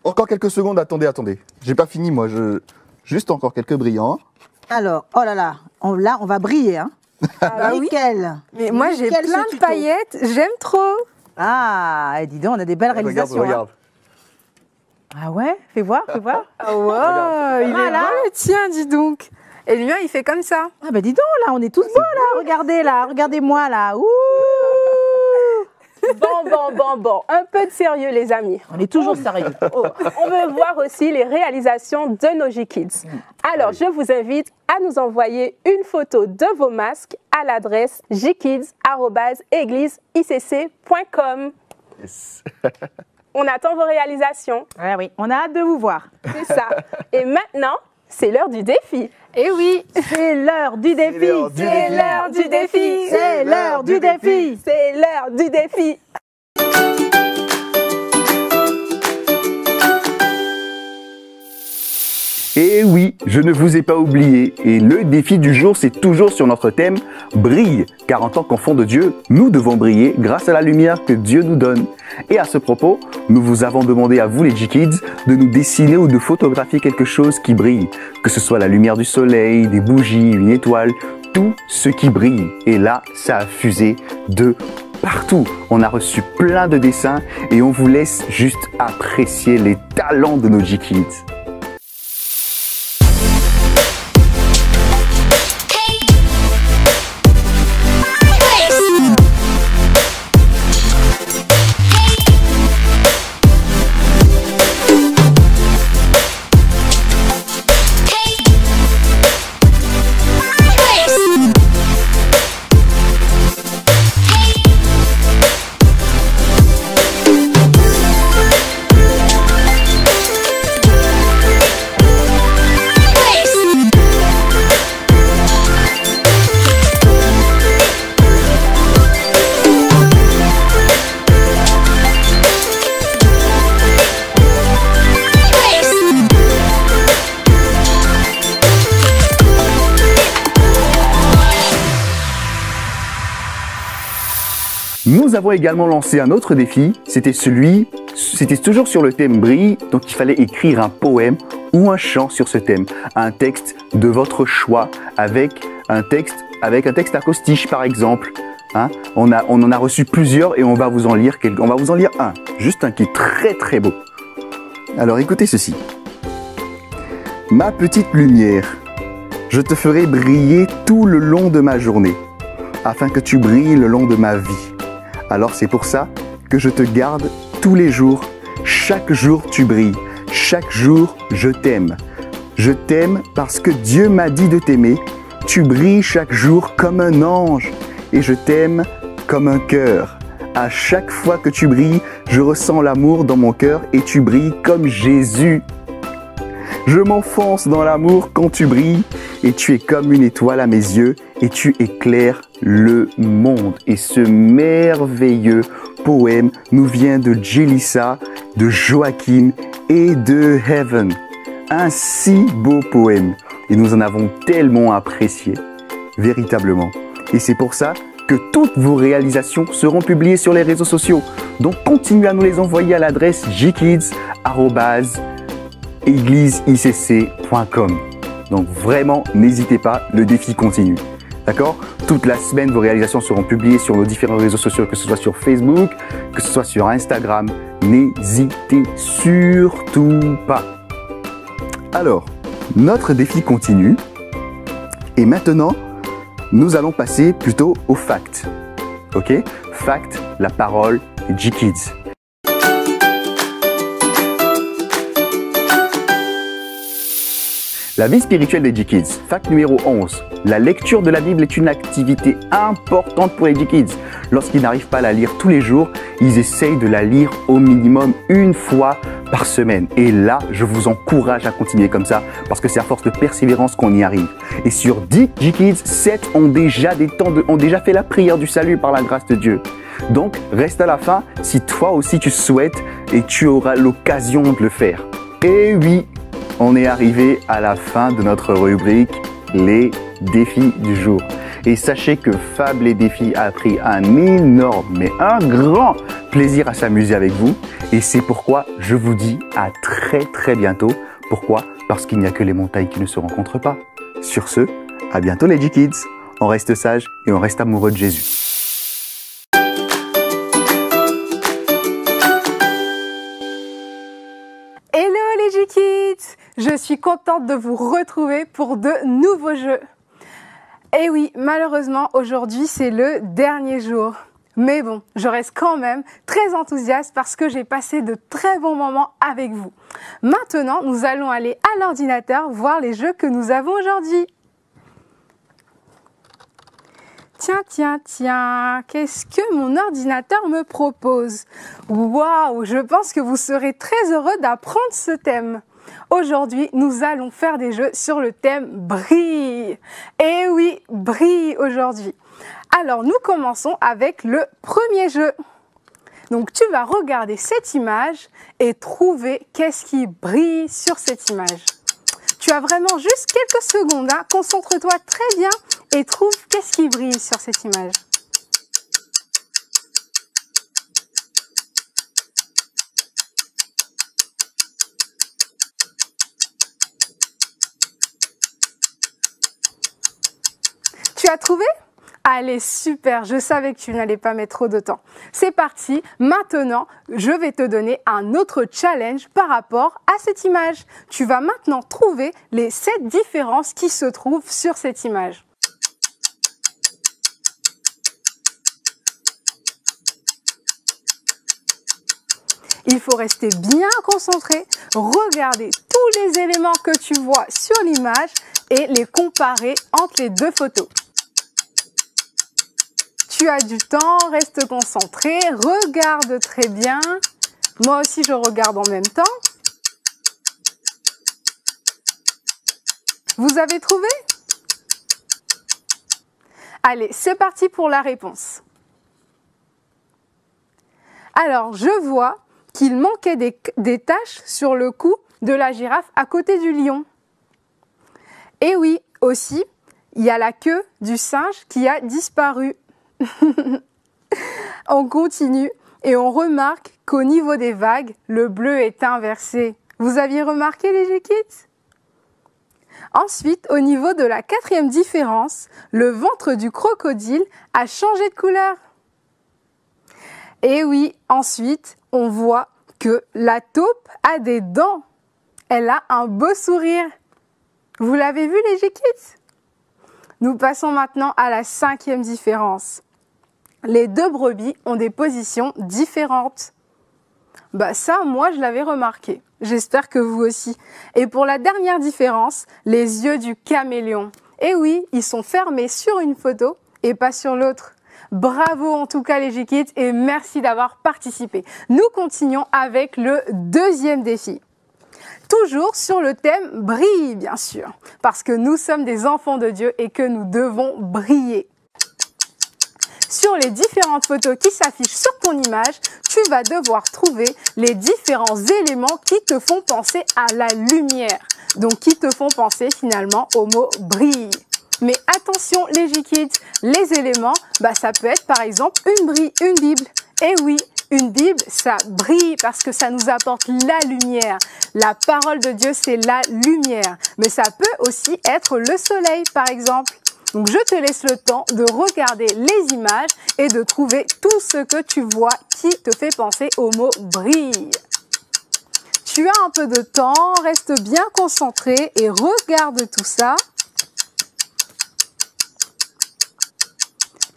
Encore quelques secondes, attendez. J'ai pas fini, moi. Juste encore quelques brillants. Alors, oh là là, on va briller, hein. Ah Nickel. Mais moi, j'ai Nickel, plein ce de tuto. paillettes. J'aime trop. Ah, dis donc, on a des belles réalisations. Regarde. Hein. Ah ouais, fais voir. Ah ouais, il est Voilà. beau le tien, dis donc. Et le mien, il fait comme ça. Ah bah dis donc, là, on est tous beaux, là. Regardez-moi, là. Ouh. Bon. Un peu de sérieux, les amis. On est toujours sérieux. On veut voir aussi les réalisations de nos J-Kids. Alors, je vous invite à nous envoyer une photo de vos masques à l'adresse jkids@égliseicc.com. Yes. On attend vos réalisations. Ouais, oui, on a hâte de vous voir. C'est ça. Et maintenant, c'est l'heure du défi. Eh oui, c'est l'heure du défi. C'est l'heure du défi. C'est l'heure du défi. C'est l'heure du défi. Et oui, je ne vous ai pas oublié. Et le défi du jour, c'est toujours sur notre thème « Brille ». Car en tant qu'enfants de Dieu, nous devons briller grâce à la lumière que Dieu nous donne. Et à ce propos, nous vous avons demandé à vous les G-Kids de nous dessiner ou de photographier quelque chose qui brille. Que ce soit la lumière du soleil, des bougies, une étoile, tout ce qui brille. Et là, ça a fusé de partout. On a reçu plein de dessins et on vous laisse juste apprécier les talents de nos G-Kids. Nous avons également lancé un autre défi, c'était toujours sur le thème brille, donc il fallait écrire un poème ou un chant sur ce thème, un texte de votre choix avec un texte acrostiche par exemple. Hein? On en a reçu plusieurs et on va vous en lire un, juste un qui est très très beau. Alors écoutez ceci. Ma petite lumière, je te ferai briller tout le long de ma journée, afin que tu brilles le long de ma vie. Alors c'est pour ça que je te garde tous les jours. Chaque jour tu brilles. Chaque jour je t'aime. Je t'aime parce que Dieu m'a dit de t'aimer. Tu brilles chaque jour comme un ange et je t'aime comme un cœur. À chaque fois que tu brilles, je ressens l'amour dans mon cœur et tu brilles comme Jésus. Je m'enfonce dans l'amour quand tu brilles et tu es comme une étoile à mes yeux et tu éclaires le monde. Et ce merveilleux poème nous vient de Jelissa, de Joachim et de Heaven. Un si beau poème et nous en avons tellement apprécié, véritablement. Et c'est pour ça que toutes vos réalisations seront publiées sur les réseaux sociaux. Donc continuez à nous les envoyer à l'adresse gkids@égliseicc.com. Donc vraiment, n'hésitez pas, le défi continue. D'accord? Toute la semaine, vos réalisations seront publiées sur nos différents réseaux sociaux, que ce soit sur Facebook, que ce soit sur Instagram. N'hésitez surtout pas. Alors, notre défi continue. Et maintenant, nous allons passer plutôt aux facts. Ok? Fact, la parole des G-Kids. La vie spirituelle des G-Kids. Fact numéro 11. La lecture de la Bible est une activité importante pour les G-Kids. Lorsqu'ils n'arrivent pas à la lire tous les jours, ils essayent de la lire au minimum une fois par semaine. Et là, je vous encourage à continuer comme ça parce que c'est à force de persévérance qu'on y arrive. Et sur 10 G-Kids, 7 ont déjà fait la prière du salut par la grâce de Dieu. Donc, reste à la fin si toi aussi tu souhaites et tu auras l'occasion de le faire. Et oui, on est arrivé à la fin de notre rubrique les défis du jour. Et sachez que Fab les défis a pris un énorme, mais un grand plaisir à s'amuser avec vous. Et c'est pourquoi je vous dis à très très bientôt. Pourquoi? Parce qu'il n'y a que les montagnes qui ne se rencontrent pas. Sur ce, à bientôt les G-Kids. On reste sages et on reste amoureux de Jésus. Hello les G-Kids! Je suis contente de vous retrouver pour de nouveaux jeux. Et oui, malheureusement, aujourd'hui, c'est le dernier jour. Mais bon, je reste quand même très enthousiaste parce que j'ai passé de très bons moments avec vous. Maintenant, nous allons aller à l'ordinateur voir les jeux que nous avons aujourd'hui. Tiens, qu'est-ce que mon ordinateur me propose? Waouh, je pense que vous serez très heureux d'apprendre ce thème. Aujourd'hui, nous allons faire des jeux sur le thème brille. Et oui, brille aujourd'hui. Alors, nous commençons avec le premier jeu. Donc, tu vas regarder cette image et trouver qu'est-ce qui brille sur cette image. Tu as vraiment juste quelques secondes, hein. Concentre-toi très bien et trouve qu'est-ce qui brille sur cette image. Tu as trouvé? Allez, super, je savais que tu n'allais pas mettre trop de temps. C'est parti, maintenant, je vais te donner un autre challenge par rapport à cette image. Tu vas maintenant trouver les 7 différences qui se trouvent sur cette image. Il faut rester bien concentré, regarder tous les éléments que tu vois sur l'image et les comparer entre les deux photos. Tu as du temps, reste concentré, regarde très bien. Moi aussi, je regarde en même temps. Vous avez trouvé? Allez, c'est parti pour la réponse. Alors, je vois qu'il manquait des taches sur le cou de la girafe à côté du lion. Et oui, aussi, il y a la queue du singe qui a disparu. On continue et on remarque qu'au niveau des vagues, le bleu est inversé. Vous aviez remarqué les G-Kids? Ensuite, au niveau de la 4e différence, le ventre du crocodile a changé de couleur. Et oui, ensuite, on voit que la taupe a des dents. Elle a un beau sourire. Vous l'avez vu les G-Kids? Nous passons maintenant à la 5e différence. Les 2 brebis ont des positions différentes. Bah ça, moi, je l'avais remarqué. J'espère que vous aussi. Et pour la dernière différence, les yeux du caméléon. Et oui, ils sont fermés sur une photo et pas sur l'autre. Bravo en tout cas les G-Kids et merci d'avoir participé. Nous continuons avec le 2e défi. Toujours sur le thème brille, bien sûr, parce que nous sommes des enfants de Dieu et que nous devons briller. Sur les différentes photos qui s'affichent sur ton image, tu vas devoir trouver les différents éléments qui te font penser à la lumière. Donc, qui te font penser finalement au mot brille. Mais attention les G-Kids, les éléments, ça peut être par exemple une Bible. Et oui, une Bible, ça brille parce que ça nous apporte la lumière. La parole de Dieu, c'est la lumière. Mais ça peut aussi être le soleil, par exemple. Donc, je te laisse le temps de regarder les images et de trouver tout ce que tu vois qui te fait penser au mot brille. Tu as un peu de temps, reste bien concentré et regarde tout ça.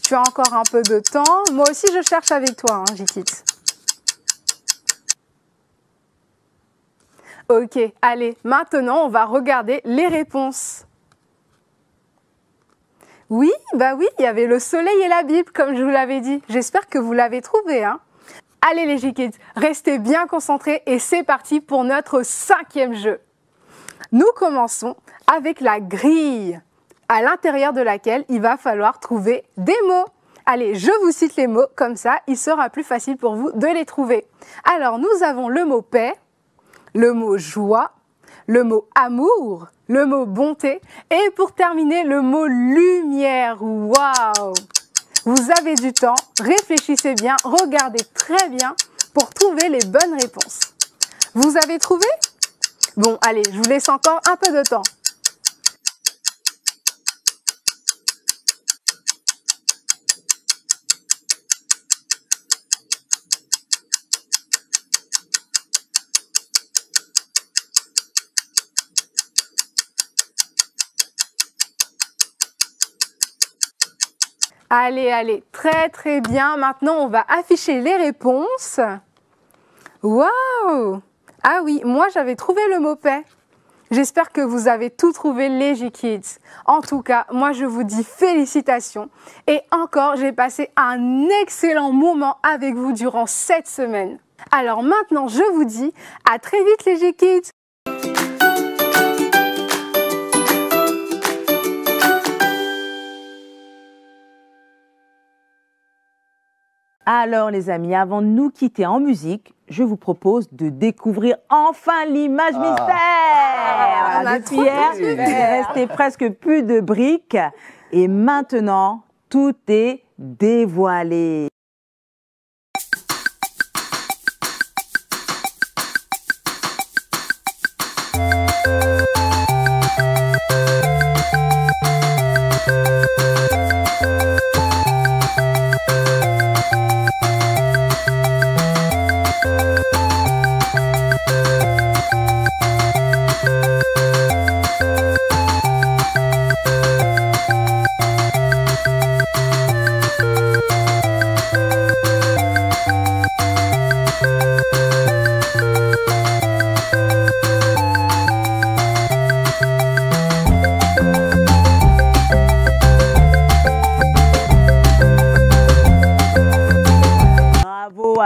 Tu as encore un peu de temps. Moi aussi, je cherche avec toi, hein, G-Kids. Ok, allez, maintenant, on va regarder les réponses. Oui, il y avait le soleil et la Bible, comme je vous l'avais dit. J'espère que vous l'avez trouvé, hein. Allez les G-Kids, restez bien concentrés et c'est parti pour notre 5e jeu. Nous commençons avec la grille, à l'intérieur de laquelle il va falloir trouver des mots. Allez, je vous cite les mots, comme ça, il sera plus facile pour vous de les trouver. Alors, nous avons le mot paix, le mot joie, le mot amour, le mot bonté et pour terminer, le mot lumière. Waouh! Vous avez du temps, réfléchissez bien, regardez très bien pour trouver les bonnes réponses. Vous avez trouvé? Bon, allez, je vous laisse encore un peu de temps. Allez, très bien. Maintenant, on va afficher les réponses. Waouh! Ah oui, moi j'avais trouvé le mot paix. J'espère que vous avez tout trouvé les G-Kids. En tout cas, moi je vous dis félicitations. Et encore, j'ai passé un excellent moment avec vous durant cette semaine. Alors maintenant, je vous dis à très vite les G-Kids. Alors les amis, avant de nous quitter en musique, je vous propose de découvrir enfin l'image mystère de Pierre. Il est resté presque plus de briques et maintenant tout est dévoilé.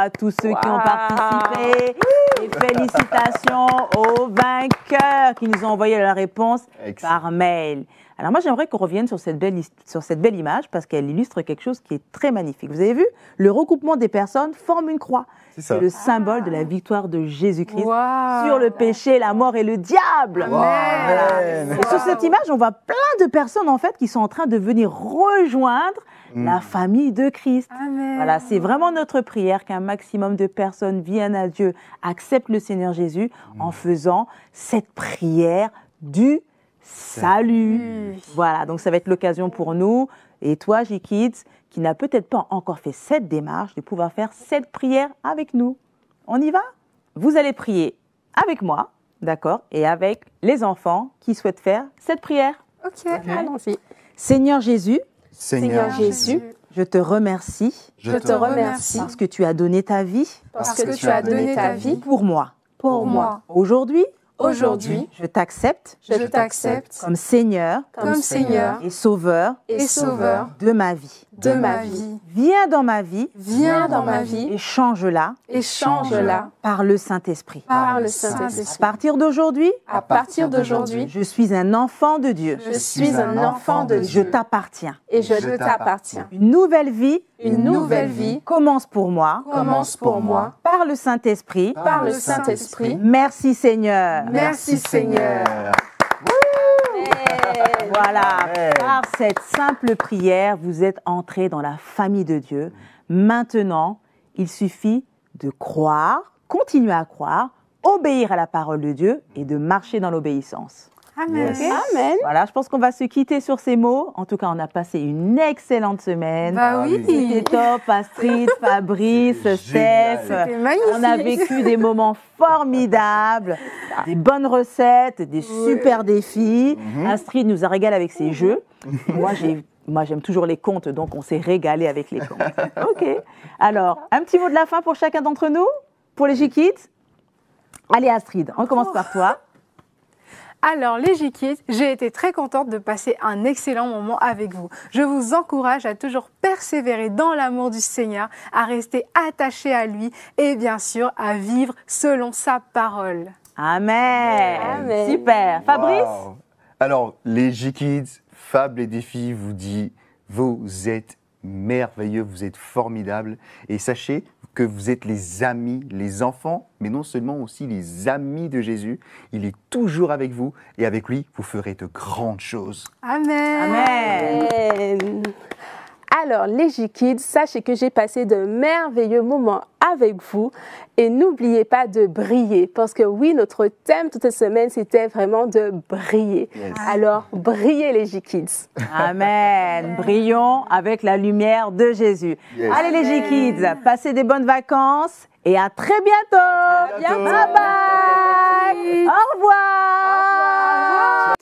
À tous ceux qui ont participé et félicitations aux vainqueurs qui nous ont envoyé la réponse par mail. Alors moi j'aimerais qu'on revienne sur cette belle image parce qu'elle illustre quelque chose qui est très magnifique. Vous avez vu, le regroupement des personnes forme une croix. C'est le symbole de la victoire de Jésus-Christ sur le péché, la mort et le diable. Voilà. Et sur cette image, on voit plein de personnes en fait qui sont en train de venir rejoindre la famille de Christ. Voilà, c'est vraiment notre prière qu'un maximum de personnes viennent à Dieu, acceptent le Seigneur Jésus en faisant cette prière du salut. Voilà, donc ça va être l'occasion pour nous et toi, J-Kids, qui n'a peut-être pas encore fait cette démarche, de pouvoir faire cette prière avec nous. On y va? Vous allez prier avec moi, d'accord, et avec les enfants qui souhaitent faire cette prière. Ok, allons-y. Seigneur Jésus, Seigneur Jésus, je te remercie. Je te remercie. Parce que tu as donné ta vie. Parce que tu as donné ta vie. Pour moi. Pour moi. Aujourd'hui. Aujourd'hui, je t'accepte. Je t'accepte. Comme Seigneur. Comme Seigneur. Et Sauveur. Et Sauveur. De ma vie. De ma vie. Viens dans ma vie. Viens dans ma vie. Et change-la. Et change-la. Par le Saint-Esprit. Par le Saint-Esprit. À partir d'aujourd'hui. À partir d'aujourd'hui. Je suis un enfant de Dieu. Je suis un enfant de Dieu. Je t'appartiens. Et je t'appartiens. Une nouvelle vie. Une nouvelle vie commence pour moi. Commence pour moi. Par le Saint-Esprit. Par le Saint-Esprit. Merci Seigneur. Merci Seigneur. Voilà, par cette simple prière, vous êtes entrés dans la famille de Dieu. Maintenant, il suffit de croire, continuer à croire, obéir à la parole de Dieu et de marcher dans l'obéissance. Amen. Yes. Amen. Voilà, je pense qu'on va se quitter sur ces mots. En tout cas, on a passé une excellente semaine. Bah oui. C'était top, Astrid, Fabrice, Steph. C'était magnifique. On a vécu des moments formidables, des bonnes recettes, des super défis. Astrid nous a régalé avec ses jeux. Moi, j'aime toujours les contes, donc on s'est régalé avec les contes. Ok. Alors, un petit mot de la fin pour chacun d'entre nous, pour les J-Kids. Allez, Astrid, on commence par toi. Alors, les J-Kids, j'ai été très contente de passer un excellent moment avec vous. Je vous encourage à toujours persévérer dans l'amour du Seigneur, à rester attachés à lui et bien sûr à vivre selon sa parole. Amen. Amen. Super. Fabrice? Wow. Alors, les J-Kids, Fab et Défi vous dit, vous êtes merveilleux, vous êtes formidables et sachez que vous êtes les amis, les enfants, mais non seulement aussi les amis de Jésus. Il est toujours avec vous et avec lui, vous ferez de grandes choses. Amen. Amen. Alors, les J-Kids, sachez que j'ai passé de merveilleux moments avec vous et n'oubliez pas de briller parce que oui, notre thème toute cette semaine, c'était vraiment de briller. Yes. Alors, brillez les J-Kids. Amen. Brillons avec la lumière de Jésus. Yes. Allez les J-Kids, passez des bonnes vacances et à très bientôt. Bye bye. Au revoir. Au revoir.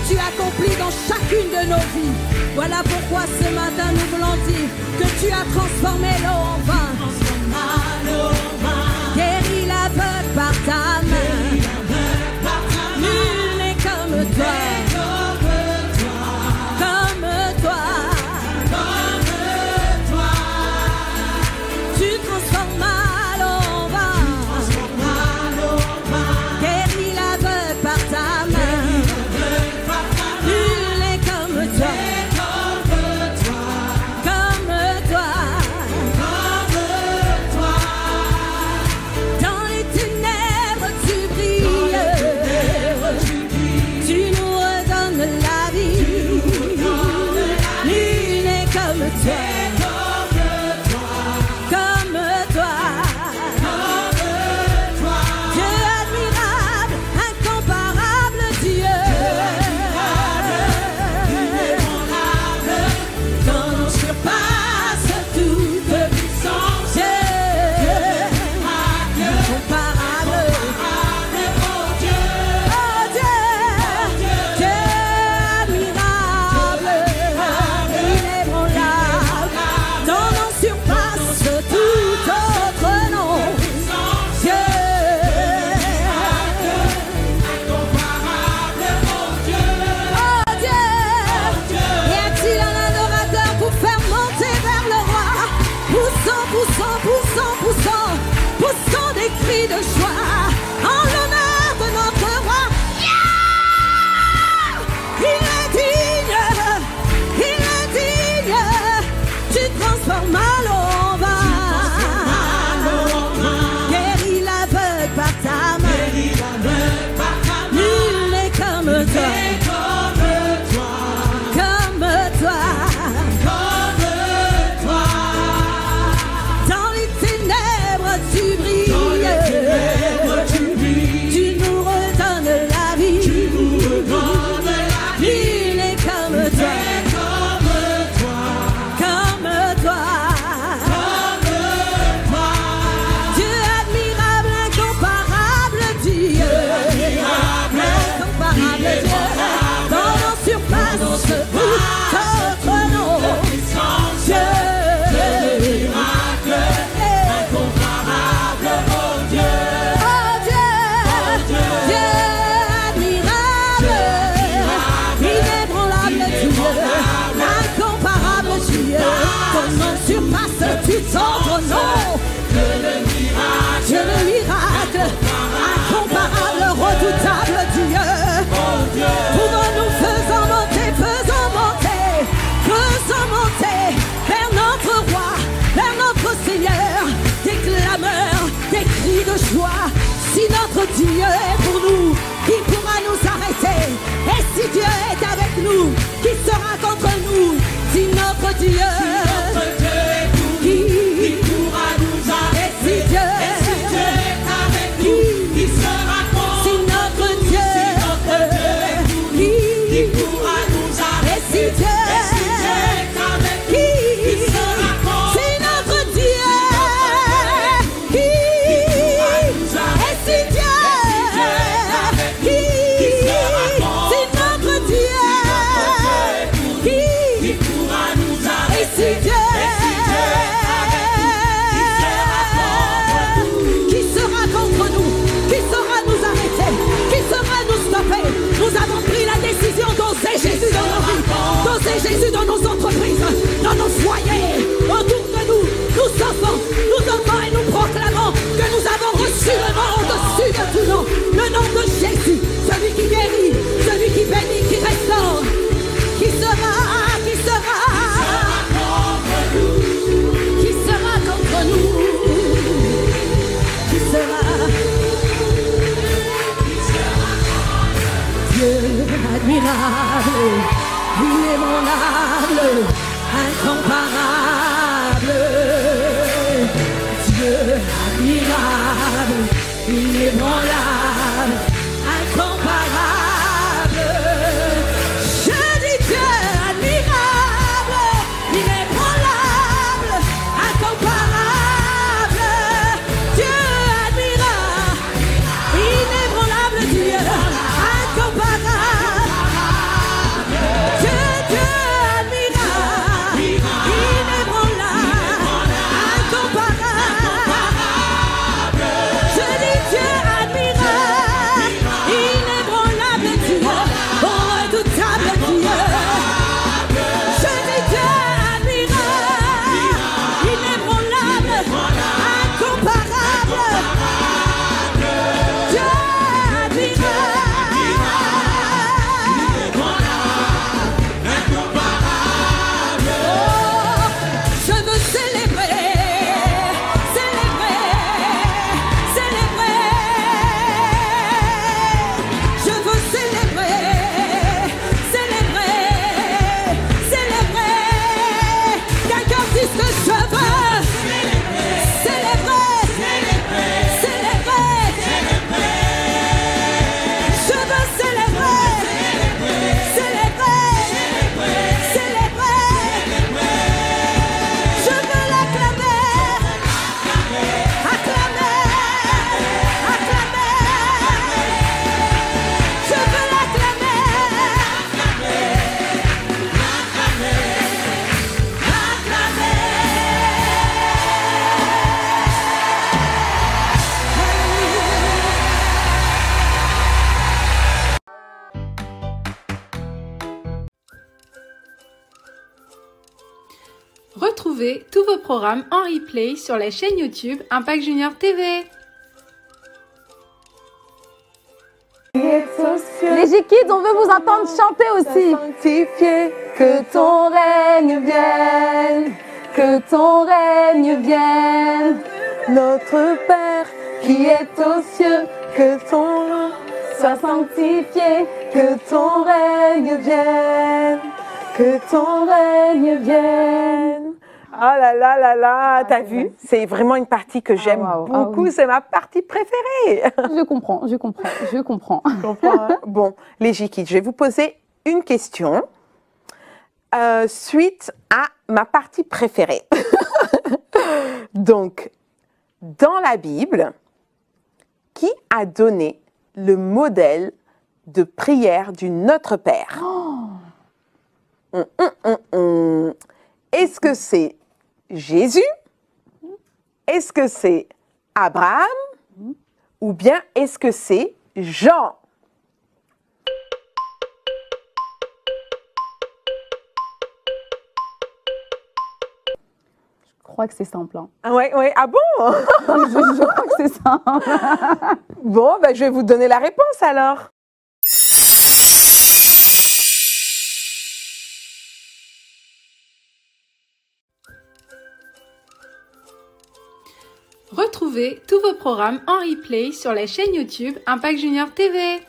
Tu accomplis dans chacune de nos vies. Voilà pourquoi ce matin nous voulons dire que tu as transformé l'eau en vin. Guéris l'aveugle par ta main. Nul n'est comme toi. Comme toi. Tu transformes l'eau en vin. Guéris l'aveugle par ta main. cri de joie en l'honneur de notre roi. Il est digne, tu transformes mal en vain. Guéris l'aveugle par ta main, nul n'est comme toi. Dieu le miracle, incomparable, redoutable Dieu. Pouvons-nous faisons monter vers notre roi, vers notre Seigneur, des clameurs, des cris de joie. Si notre Dieu est pour nous, qui pourra nous arrêter? Et si Dieu est avec nous, qui sera contre nous? Si notre Dieu est pour nous, qui pourra nous arrêter? Si Dieu est avec nous, qui sera contre nous? Si notre Dieu est pour nous, qui pourra nous arrêter? Si Dieu est avec nous, qui sera contre nous? Si notre Dieu qui pourra nous arrêter? Si Dieu qui sera contre nous? Si notre Dieu qui pourra nous arrêter? Si Dieu nous avons pris la décision d'oser Jésus dans nos vies, d'oser Jésus dans nos entreprises, dans nos foyers, autour de nous. Nous offrons, nous entendons et nous proclamons que nous avons reçu le nom au-dessus de tout nom, le nom de Jésus, celui qui guérit, celui qui bénit, qui restaure, qui sera contre nous, qui sera. Dieu admirable, inébranlable, incomparable. Dieu admirable, inébranlable, incomparable. Je dis Dieu admirable, inébranlable, incomparable. Dieu admirable, inébranlable, Dieu. Retrouvez tous vos programmes en replay sur la chaîne YouTube Impact Junior TV. Les J-Kids, on veut vous entendre chanter aussi. Sanctifié, que ton règne vienne, que ton règne vienne. Notre Père qui est aux cieux, que ton nom soit sanctifié, que ton règne vienne, que ton règne vienne. Oh là là là là, t'as vu? C'est vraiment une partie que j'aime beaucoup, c'est ma partie préférée. Je comprends. Tu comprends, hein? Bon, les J-Kids, je vais vous poser une question suite à ma partie préférée. Donc, dans la Bible, qui a donné le modèle de prière du Notre Père? Est-ce que c'est Jésus? Est-ce que c'est Abraham? Ou bien est-ce que c'est Jean? Je crois que c'est simple. Hein. Ouais, ah bon? je crois que c'est simple. Bon, ben, je vais vous donner la réponse alors. Retrouvez tous vos programmes en replay sur la chaîne YouTube Impact Junior TV.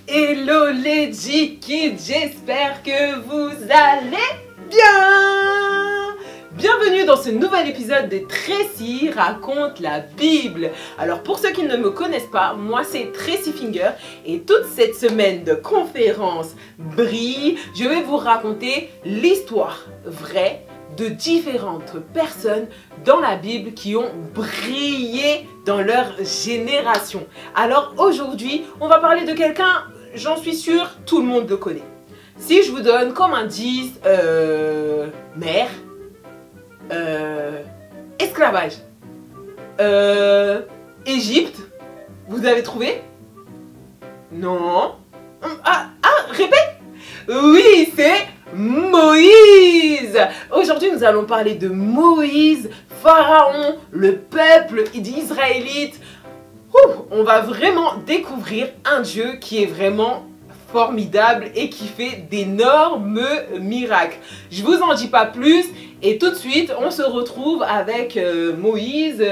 Hello les J-Kids, j'espère que vous allez bien. Bienvenue dans ce nouvel épisode de Tracy raconte la Bible. Alors pour ceux qui ne me connaissent pas, moi c'est Tracy Finger et toute cette semaine de conférence brille, je vais vous raconter l'histoire vraie de différentes personnes dans la Bible qui ont brillé dans leur génération. Alors aujourd'hui, on va parler de quelqu'un, j'en suis sûre, tout le monde le connaît. Si je vous donne comme indice, mère, esclavage, Égypte, vous avez trouvé? Non. Répète. Oui, c'est Moïse. Aujourd'hui, nous allons parler de Moïse, Pharaon, le peuple d'Israélites. On va vraiment découvrir un Dieu qui est vraiment formidable et qui fait d'énormes miracles. Je vous en dis pas plus et tout de suite, on se retrouve avec Moïse,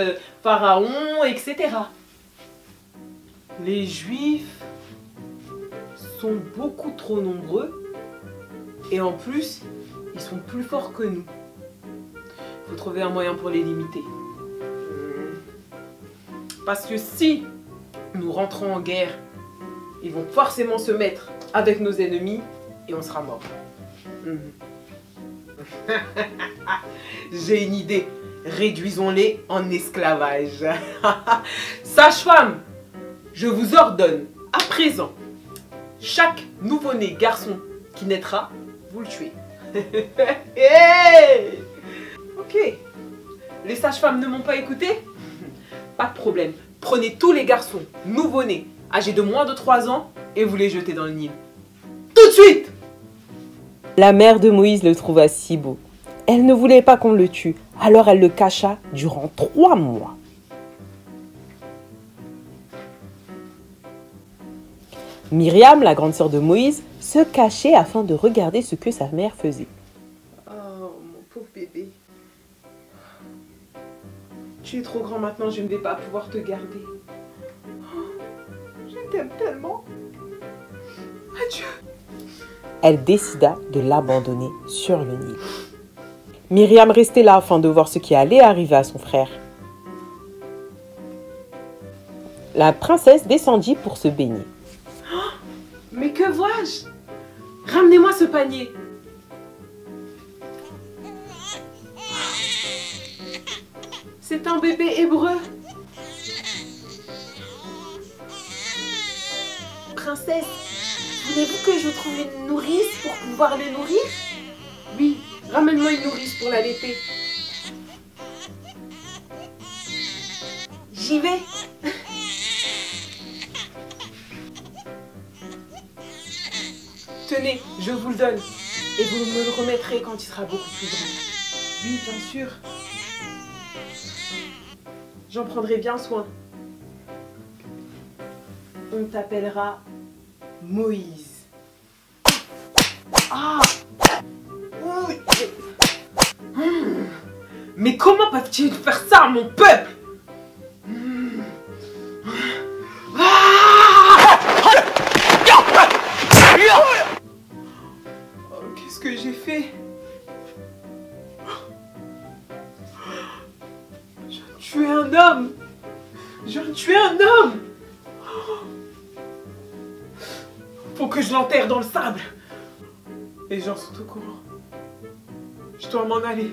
Pharaon, etc. Les Juifs sont beaucoup trop nombreux. Et en plus, ils sont plus forts que nous. Il faut trouver un moyen pour les limiter. Parce que si nous rentrons en guerre, ils vont forcément se mettre avec nos ennemis et on sera mort. J'ai une idée. Réduisons-les en esclavage. Sage-femme, je vous ordonne à présent, chaque nouveau-né garçon qui naîtra, vous le tuez. Hey! Ok. Les sages-femmes ne m'ont pas écouté? Pas de problème. Prenez tous les garçons nouveau-nés, âgés de moins de 3 ans, et vous les jetez dans le Nil. Tout de suite! La mère de Moïse le trouva si beau. Elle ne voulait pas qu'on le tue, alors elle le cacha durant 3 mois. Myriam, la grande sœur de Moïse, se cachait afin de regarder ce que sa mère faisait. Oh, mon pauvre bébé. Tu es trop grand maintenant, je ne vais pas pouvoir te garder. Oh, je t'aime tellement. Adieu. Elle décida de l'abandonner sur le Nil. Myriam restait là afin de voir ce qui allait arriver à son frère. La princesse descendit pour se baigner. Mais que vois-je? Ramenez-moi ce panier. C'est un bébé hébreu. Princesse, Voulez-vous que je trouve une nourrice pour pouvoir le nourrir? Oui, ramène-moi une nourrice pour l'allaiter. J'y vais. Tenez, je vous le donne. Et vous me le remettrez quand il sera beaucoup plus grand. Oui, bien sûr. J'en prendrai bien soin. On t'appellera Moïse. Ah! Oui. Mais comment peuvent-ils faire ça à mon peuple? Qu'est-ce que j'ai fait? Je viens de tuer un homme. Je viens de tuer un homme. Faut que je l'enterre dans le sable. Les gens sont au courant. Je dois m'en aller.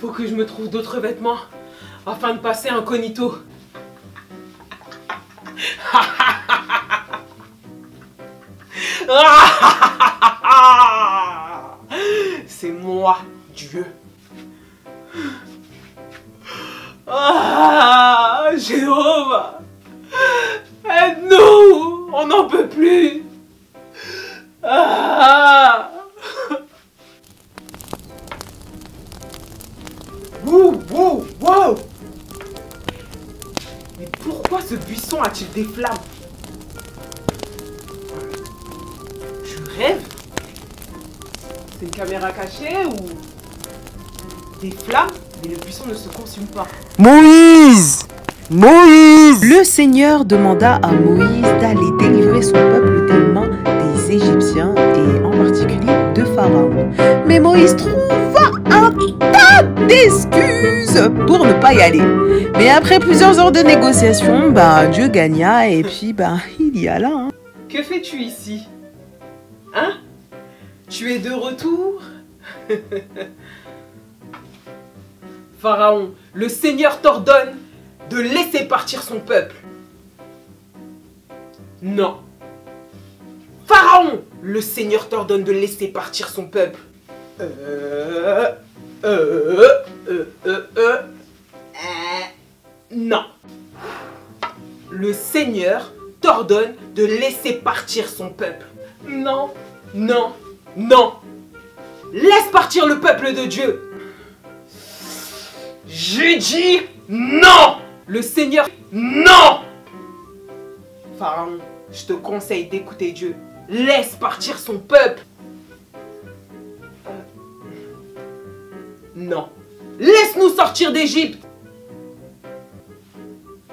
Faut que je me trouve d'autres vêtements afin de passer incognito. C'est moi, Dieu. Ah, Jéhovah, aide-nous, on n'en peut plus. Ah. Wow, wow, wow. Mais pourquoi ce buisson a-t-il des flammes? Je rêve? C'est une caméra cachée ou des flammes? Mais le buisson ne se consume pas. Moïse! Moïse! Le Seigneur demanda à Moïse d'aller délivrer son peuple des mains des Égyptiens et en particulier de Pharaon. Mais Moïse trouva un tas d'excuses pour ne pas y aller. Mais après plusieurs heures de négociations, Dieu gagna et puis il y alla. Hein. Que fais-tu ici? Hein? Tu es de retour? Pharaon, le Seigneur t'ordonne de laisser partir son peuple. Non. Pharaon, le Seigneur t'ordonne de laisser partir son peuple. Non. Le Seigneur t'ordonne de laisser partir son peuple. Non, non, non. Laisse partir le peuple de Dieu. J'ai dit non. Le Seigneur, non. Pharaon, je te conseille d'écouter Dieu. Laisse partir son peuple. Non. Laisse-nous sortir d'Égypte.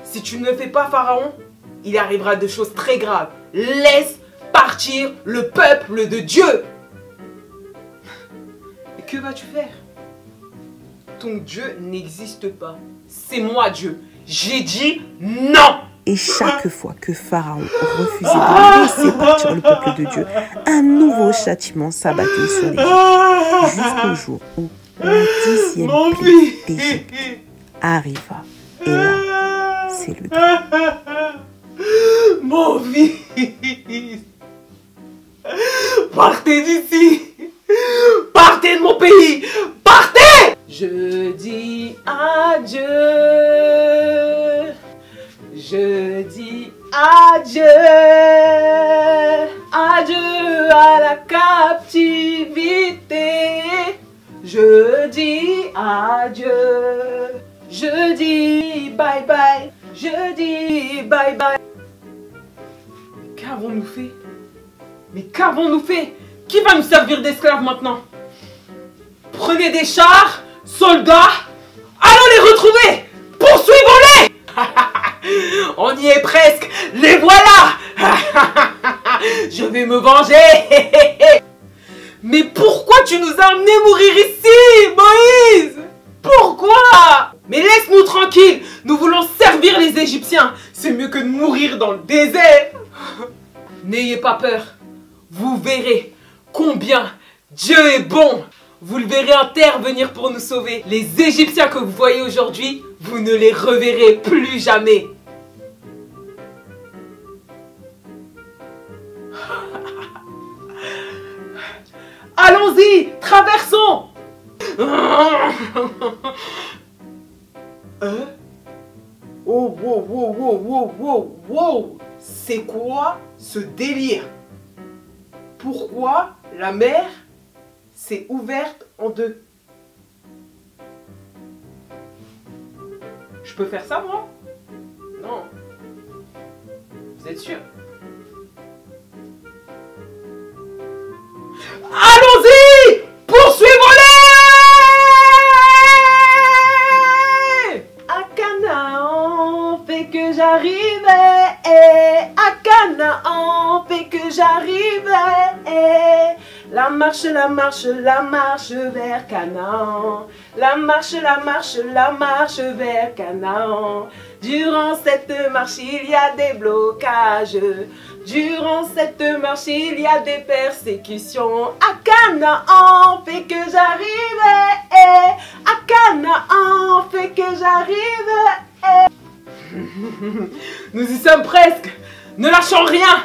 Si tu ne le fais pas, Pharaon, il arrivera de choses très graves. Laisse partir le peuple de Dieu. Et que vas-tu faire? Ton Dieu n'existe pas. C'est moi, Dieu. J'ai dit non. Et chaque fois que Pharaon refusait de laisser partir le peuple de Dieu, un nouveau châtiment s'abattait sur l'Égypte. Jusqu'au jour où la 10e plaie d'Égypte arriva. Et là, c'est le drame. Mon fils, partez d'ici. Partez de mon pays. Partez. Je dis adieu. Je dis adieu. Adieu à la captivité. Je dis adieu. Je dis bye bye. Je dis bye bye. Qu'avons-nous fait? Mais qu'avons-nous fait? Qui va nous servir d'esclaves maintenant? Prenez des chars, soldats, allons les retrouver! Poursuivons-les! On y est presque, les voilà! Je vais me venger! Mais pourquoi tu nous as amenés mourir ici, Moïse? Pourquoi? Mais laisse-nous tranquilles, nous voulons servir les Égyptiens. C'est mieux que de mourir dans le désert. N'ayez pas peur, vous verrez combien Dieu est bon. vous le verrez intervenir pour nous sauver. Les Égyptiens que vous voyez aujourd'hui, vous ne les reverrez plus jamais. Allons-y, traversons. Oh, wow. C'est quoi ce délire? Pourquoi la mer s'est ouverte en deux? Je peux faire ça, moi? Non. Vous êtes sûr? Allons-y! Poursuivons-les! À Canaan, fait que j'arrivais. À Canaan, fait que j'arrivais. La marche vers Canaan. La marche vers Canaan. Durant cette marche, il y a des blocages. Durant cette marche, il y a des persécutions. À Canaan, fait que j'arrivais. À Canaan, fait que j'arrivais. Nous y sommes presque. Ne lâchons rien.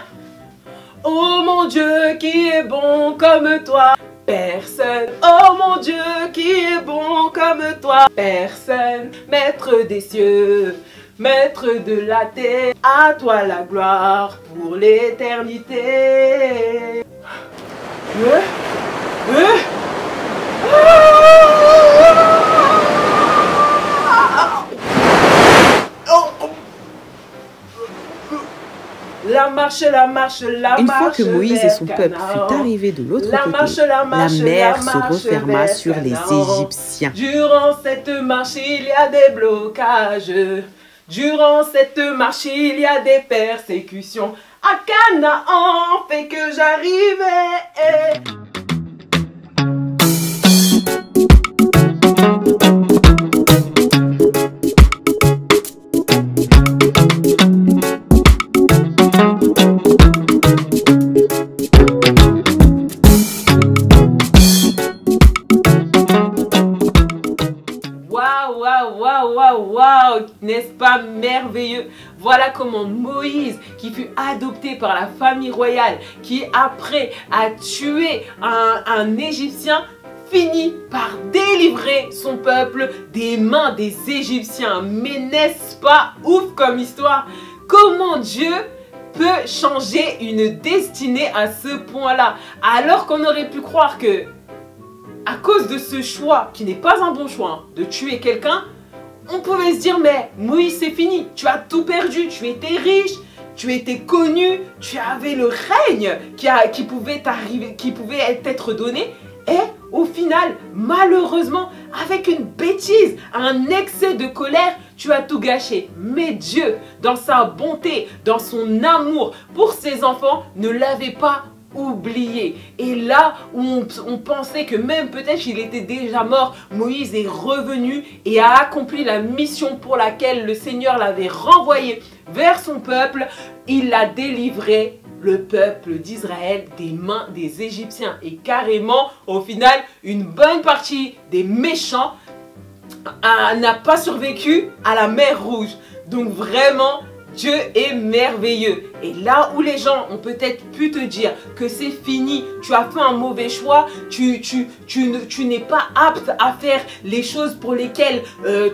Oh mon Dieu, qui est bon comme toi. Personne. Oh mon Dieu, qui est bon comme toi. Personne. Maître des cieux, maître de la terre. À toi la gloire pour l'éternité. La marche. Une fois que Moïse et son peuple furent arrivés de l'autre côté, la mer se referma sur les Égyptiens. Durant cette marche, il y a des blocages. Durant cette marche, il y a des persécutions. À Canaan, fait que j'arrivais. Waouh, n'est-ce pas merveilleux? Voilà comment Moïse, qui fut adopté par la famille royale, qui après a tué un Égyptien, finit par délivrer son peuple des mains des Égyptiens. Mais n'est-ce pas ouf comme histoire? Comment Dieu peut changer une destinée à ce point-là? Alors qu'on aurait pu croire que, à cause de ce choix, qui n'est pas un bon choix, de tuer quelqu'un, on pouvait se dire, mais Moïse, c'est fini, tu as tout perdu, tu étais riche, tu étais connu, tu avais le règne qui pouvait être donné. Et au final, malheureusement, avec une bêtise, un excès de colère, tu as tout gâché. Mais Dieu, dans sa bonté, dans son amour pour ses enfants, ne l'avait pas oublié. Et là où on pensait que même peut-être il était déjà mort, Moïse est revenu et a accompli la mission pour laquelle le Seigneur l'avait renvoyé vers son peuple. Il a délivré le peuple d'Israël des mains des Égyptiens. Et carrément, au final, une bonne partie des méchants n'a pas survécu à la mer Rouge. Donc vraiment, Dieu est merveilleux. Et là où les gens ont peut-être pu te dire que c'est fini, tu as fait un mauvais choix, tu n'es pas apte à faire les choses pour lesquelles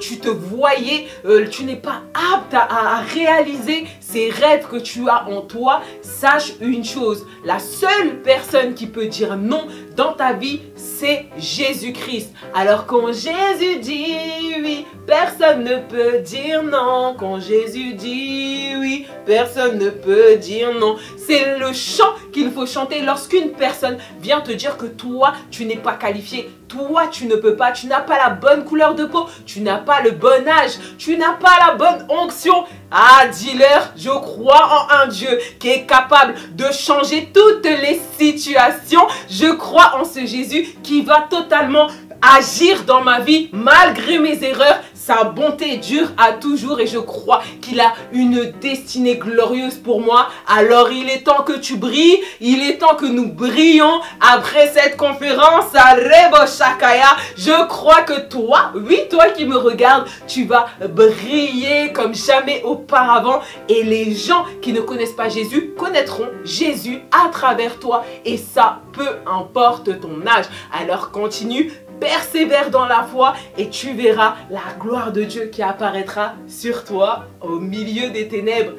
tu te voyais, tu n'es pas apte à réaliser ces rêves que tu as en toi, sache une chose, la seule personne qui peut dire non dans ta vie, c'est Jésus-Christ. Alors quand Jésus dit oui, personne ne peut dire non. Quand Jésus dit oui, personne ne peut dire non. C'est le chant qu'il faut chanter lorsqu'une personne vient te dire que toi, tu n'es pas qualifié. Toi, tu ne peux pas, tu n'as pas la bonne couleur de peau, tu n'as pas le bon âge, tu n'as pas la bonne onction. Ah, dis-leur, je crois en un Dieu qui est capable de changer toutes les situations. Je crois en ce Jésus qui va totalement agir dans ma vie malgré mes erreurs. Sa bonté dure à toujours et je crois qu'il a une destinée glorieuse pour moi. Alors il est temps que tu brilles, il est temps que nous brillions après cette conférence à Rebo Shakaya. Je crois que toi, oui, toi qui me regardes, tu vas briller comme jamais auparavant et les gens qui ne connaissent pas Jésus connaîtront Jésus à travers toi et ça, peu importe ton âge. Alors continue. Persévère dans la foi et tu verras la gloire de Dieu qui apparaîtra sur toi au milieu des ténèbres.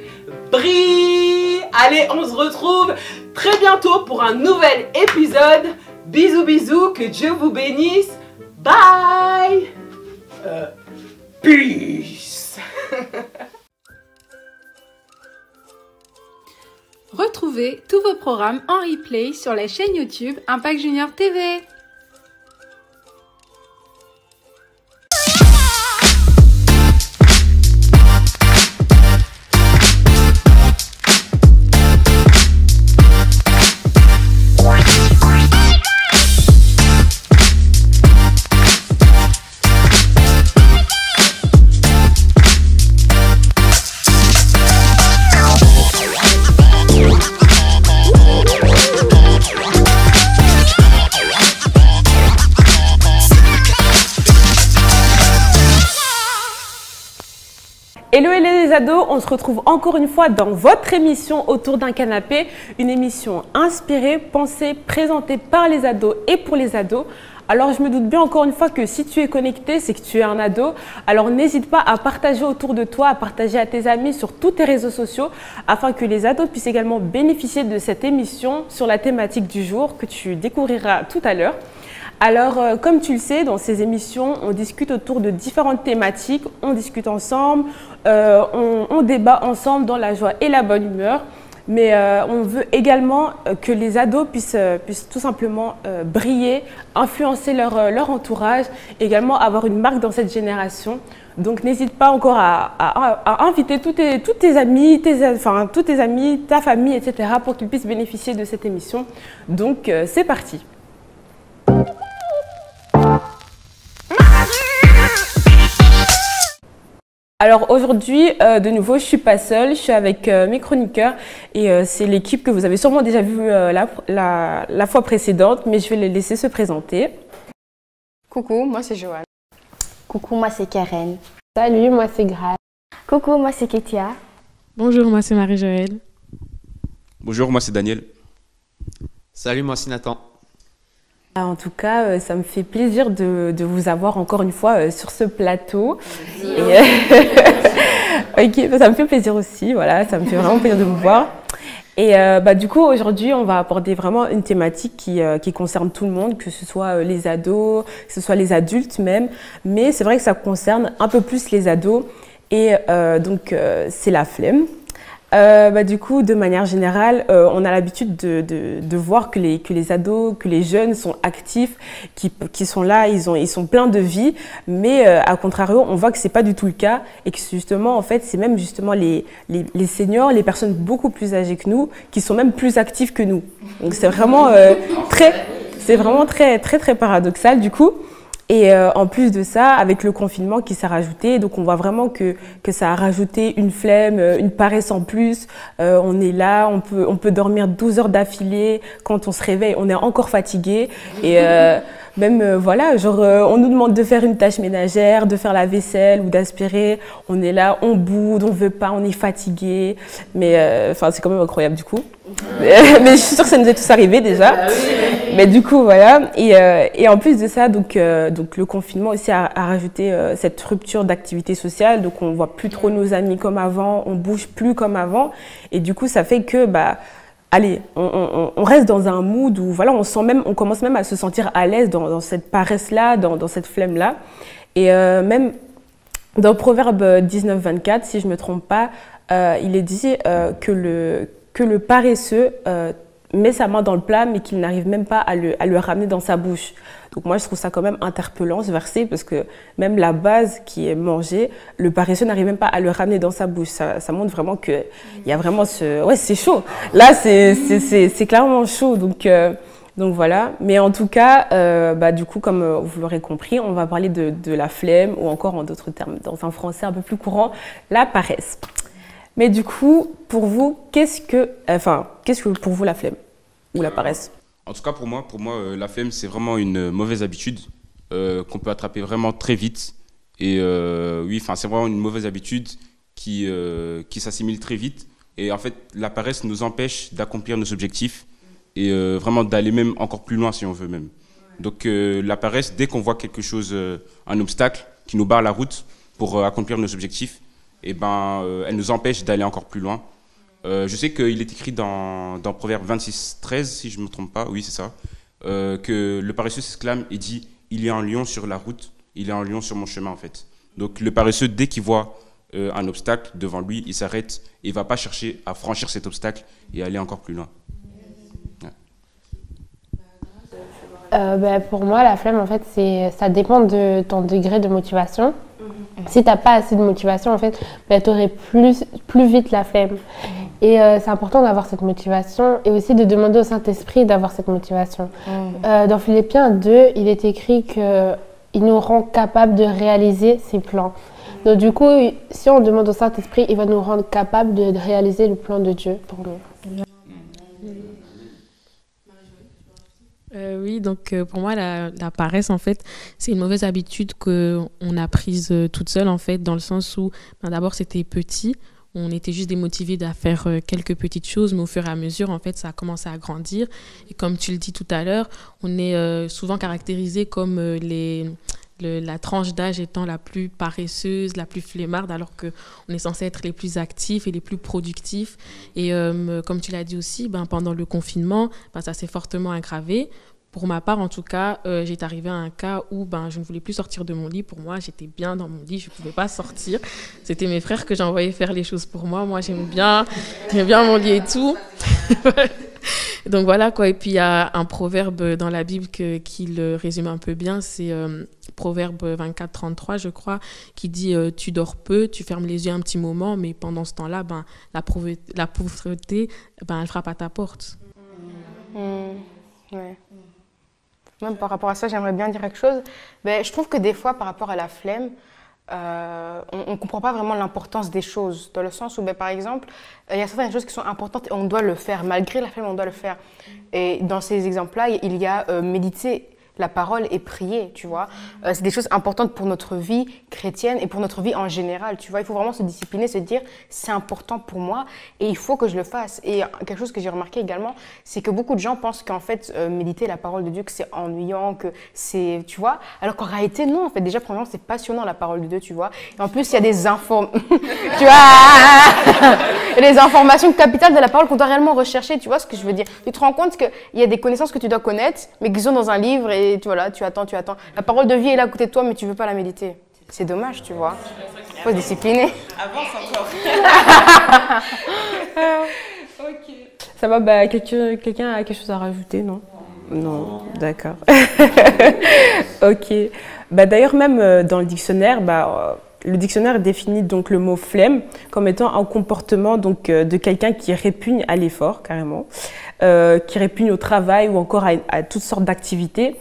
Brille! Allez, on se retrouve très bientôt pour un nouvel épisode. Bisous, bisous, que Dieu vous bénisse. Bye! Peace! Retrouvez tous vos programmes en replay sur la chaîne YouTube Impact Junior TV. Hello les ados, on se retrouve encore une fois dans votre émission Autour d'un canapé, une émission inspirée, pensée, présentée par les ados et pour les ados. Alors je me doute bien encore une fois que si tu es connecté, c'est que tu es un ado. Alors n'hésite pas à partager autour de toi, à partager à tes amis sur tous tes réseaux sociaux afin que les ados puissent également bénéficier de cette émission sur la thématique du jour que tu découvriras tout à l'heure. Alors, comme tu le sais, dans ces émissions, on discute autour de différentes thématiques, on discute ensemble, on débat ensemble dans la joie et la bonne humeur. Mais on veut également que les ados puissent tout simplement briller, influencer leur entourage, également avoir une marque dans cette génération. Donc n'hésite pas encore à inviter tous tes amis, ta famille, etc. pour qu'ils puissent bénéficier de cette émission. Donc c'est parti. Alors aujourd'hui, de nouveau, je ne suis pas seule, je suis avec mes chroniqueurs et c'est l'équipe que vous avez sûrement déjà vue la fois précédente, mais je vais les laisser se présenter. Coucou, moi c'est Joanne. Coucou, moi c'est Karen. Salut, moi c'est Grace. Coucou, moi c'est Ketia. Bonjour, moi c'est Marie-Joëlle. Bonjour, moi c'est Daniel. Salut, moi c'est Nathan. En tout cas, ça me fait plaisir de vous avoir encore une fois sur ce plateau. Ok, ça me fait plaisir aussi, voilà, ça me fait vraiment plaisir de vous voir. Et du coup, aujourd'hui, on va aborder vraiment une thématique qui concerne tout le monde, que ce soit les ados, que ce soit les adultes même. Mais c'est vrai que ça concerne un peu plus les ados. Et donc, c'est la flemme. Du coup, de manière générale, on a l'habitude de voir que les ados, que les jeunes sont actifs, qui sont là, ils sont pleins de vie, mais à contrario, on voit que c'est pas du tout le cas et que justement, en fait, c'est même justement les seniors, les personnes beaucoup plus âgées que nous, qui sont même plus actifs que nous. Donc c'est vraiment très paradoxal du coup. Et en plus de ça, avec le confinement qui s'est rajouté, donc on voit vraiment que ça a rajouté une flemme, une paresse en plus. On est là, on peut dormir 12 heures d'affilée. Quand on se réveille, on est encore fatigué. Et même, voilà, genre, on nous demande de faire une tâche ménagère, de faire la vaisselle ou d'aspirer. On est là, on boude, on veut pas, on est fatigué. Mais c'est quand même incroyable du coup. Mais je suis sûre que ça nous est tous arrivé déjà. Mais du coup, voilà. Et en plus de ça, donc le confinement aussi a rajouté cette rupture d'activité sociale. Donc on voit plus trop nos amis comme avant, on bouge plus comme avant. Et du coup, ça fait que, allez, on reste dans un mood où voilà, on commence même à se sentir à l'aise dans cette paresse-là, dans cette flemme-là. Et même dans Proverbe 19-24, si je ne me trompe pas, il est dit que le paresseux met sa main dans le plat, mais qu'il n'arrive même pas à le ramener dans sa bouche. Donc moi, je trouve ça quand même interpellant, ce verset, parce que même la base qui est mangée, le paresseux n'arrive même pas à le ramener dans sa bouche. Ça montre vraiment qu'il y a vraiment ce... Ouais, c'est chaud. Là, c'est clairement chaud. Donc Donc voilà, mais en tout cas, du coup, comme vous l'aurez compris, on va parler de la flemme ou encore en d'autres termes, dans un français un peu plus courant, la paresse. Mais du coup, pour vous, qu'est-ce que pour vous la flemme ou la paresse? En tout cas, pour moi, la flemme, c'est vraiment une mauvaise habitude qu'on peut attraper vraiment très vite. Et oui, c'est vraiment une mauvaise habitude qui s'assimile très vite. Et en fait, la paresse nous empêche d'accomplir nos objectifs et vraiment d'aller même encore plus loin si on veut même. Donc la paresse, dès qu'on voit quelque chose, un obstacle qui nous barre la route pour accomplir nos objectifs, elle nous empêche d'aller encore plus loin. Je sais qu'il est écrit dans Proverbe 26:13, si je ne me trompe pas, oui c'est ça, que le paresseux s'exclame et dit « Il y a un lion sur la route, il y a un lion sur mon chemin » en fait. Donc le paresseux, dès qu'il voit un obstacle devant lui, il s'arrête et ne va pas chercher à franchir cet obstacle et aller encore plus loin. Pour moi, la flemme, en fait, ça dépend de ton degré de motivation. Si tu n'as pas assez de motivation, en fait, tu aurais plus vite la flemme. Et c'est important d'avoir cette motivation et aussi de demander au Saint-Esprit d'avoir cette motivation. Dans Philippiens 2, il est écrit qu'il nous rend capables de réaliser ses plans. Donc du coup, si on demande au Saint-Esprit, il va nous rendre capables de réaliser le plan de Dieu pour nous. Oui, donc pour moi, la paresse, en fait, c'est une mauvaise habitude qu'on a prise toute seule, en fait, dans le sens où, d'abord, c'était petit, on était juste démotivés à faire quelques petites choses, mais au fur et à mesure, en fait, ça a commencé à grandir. Et comme tu le dis tout à l'heure, on est souvent caractérisé comme la tranche d'âge étant la plus paresseuse, la plus flemmarde, alors qu'on est censé être les plus actifs et les plus productifs. Et comme tu l'as dit aussi, pendant le confinement, ça s'est fortement aggravé. Pour ma part, en tout cas, j'étais arrivée à un cas où je ne voulais plus sortir de mon lit. Pour moi, j'étais bien dans mon lit, je ne pouvais pas sortir. C'était mes frères que j'envoyais faire les choses pour moi. Moi, j'aime bien mon lit et tout. Donc voilà quoi. Et puis il y a un proverbe dans la Bible qui le résume un peu bien, c'est Proverbe 24:33 je crois, qui dit tu dors peu, tu fermes les yeux un petit moment, mais pendant ce temps-là, la pauvreté, elle frappe à ta porte. Ouais. Même par rapport à ça, j'aimerais bien dire quelque chose. Je trouve que des fois, par rapport à la flemme, on ne comprend pas vraiment l'importance des choses, dans le sens où, par exemple, il y a certaines choses qui sont importantes et on doit le faire. Malgré la flemme, on doit le faire. Et dans ces exemples-là, il y a méditer la parole et prier, tu vois. C'est des choses importantes pour notre vie chrétienne et pour notre vie en général, tu vois. Il faut vraiment se discipliner, se dire, c'est important pour moi et il faut que je le fasse. Et quelque chose que j'ai remarqué également, c'est que beaucoup de gens pensent qu'en fait, méditer la parole de Dieu, que c'est ennuyant, que c'est, tu vois. Alors qu'en réalité, non, en fait, déjà, premièrement, c'est passionnant la parole de Dieu, tu vois. Et en plus, il y a des tu vois, des informations capitales de la parole qu'on doit réellement rechercher, tu vois ce que je veux dire. Tu te rends compte qu'il y a des connaissances que tu dois connaître, mais qui sont dans un livre et tu attends. La parole de vie est là à côté de toi, mais tu ne veux pas la méditer. C'est dommage, tu vois. Il faut se discipliner. Avance encore. Ok. Ça va, quelqu'un a quelque chose à rajouter, non? Non, d'accord. Ok. D'ailleurs, même dans le dictionnaire, le dictionnaire définit donc le mot flemme comme étant un comportement donc, de quelqu'un qui répugne à l'effort, carrément, qui répugne au travail ou encore à toutes sortes d'activités,